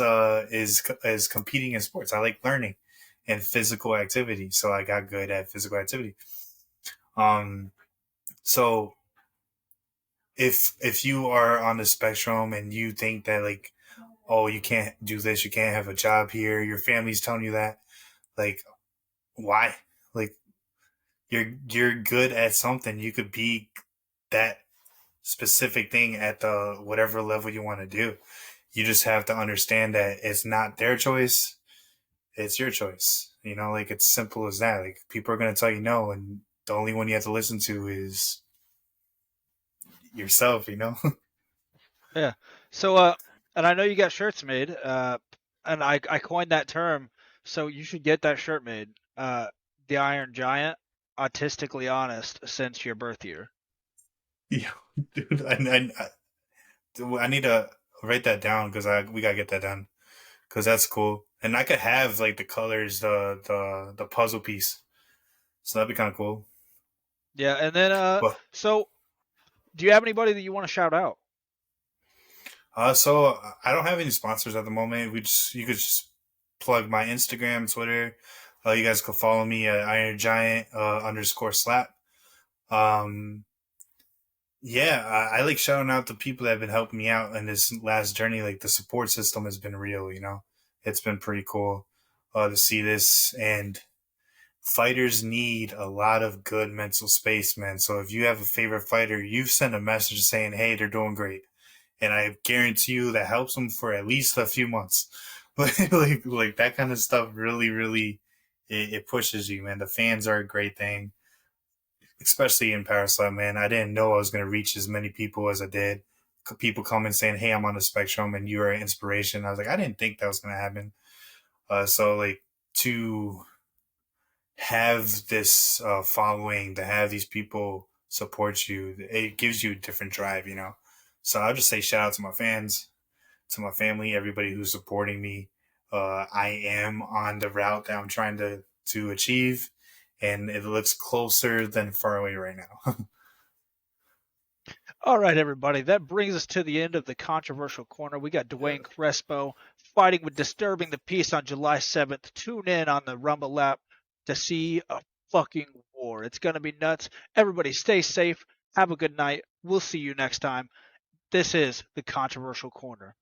competing in sports. I like learning and physical activity, so I got good at physical activity. Um, so if you are on the spectrum and you think that like, oh, you can't do this, you can't have a job here, your family's telling you that, like, why? Like, you're good at something. You could be that specific thing at the whatever level you want to do. You just have to understand that it's not their choice, it's your choice. Like it's simple as that. Like people are gonna tell you no, and the only one you have to listen to is yourself. Yeah. So, and I know you got shirts made, and I coined that term, so you should get that shirt made. The Iron Giant, autistically honest since your birth year. Yeah, dude, I need to write that down because I we gotta get that done because that's cool. And I could have like the colors, the puzzle piece, so that'd be kind of cool. Yeah, and then But so do you have anybody that you want to shout out? so I don't have any sponsors at the moment. You could just plug my Instagram, Twitter. You guys could follow me at Iron Giant underscore slap. Um, yeah, I like shouting out the people that have been helping me out in this last journey. Like the support system has been real. It's been pretty cool to see this. And fighters need a lot of good mental space, man. So if you have a favorite fighter, you've sent a message saying, "Hey, they're doing great." And I guarantee you that helps them for at least a few months. Like that kind of stuff really, really, it pushes you, man. The fans are a great thing, especially in Parasite, man. I didn't know I was going to reach as many people as I did. People coming saying, "Hey, I'm on the spectrum, and you are an inspiration." I was like, I didn't think that was going to happen. So like to have this following, to have these people support you, it gives you a different drive. So I'll just say shout out to my fans, to my family, everybody who's supporting me. I am on the route that I'm trying to achieve, and it looks closer than far away right now. All right, everybody. That brings us to the end of the controversial corner. We got Duane Crespo fighting with Disturbing the Peace on July 7th. Tune in on the Rumble Lap to see a fucking war. It's going to be nuts. Everybody stay safe. Have a good night. We'll see you next time. This is the controversial corner.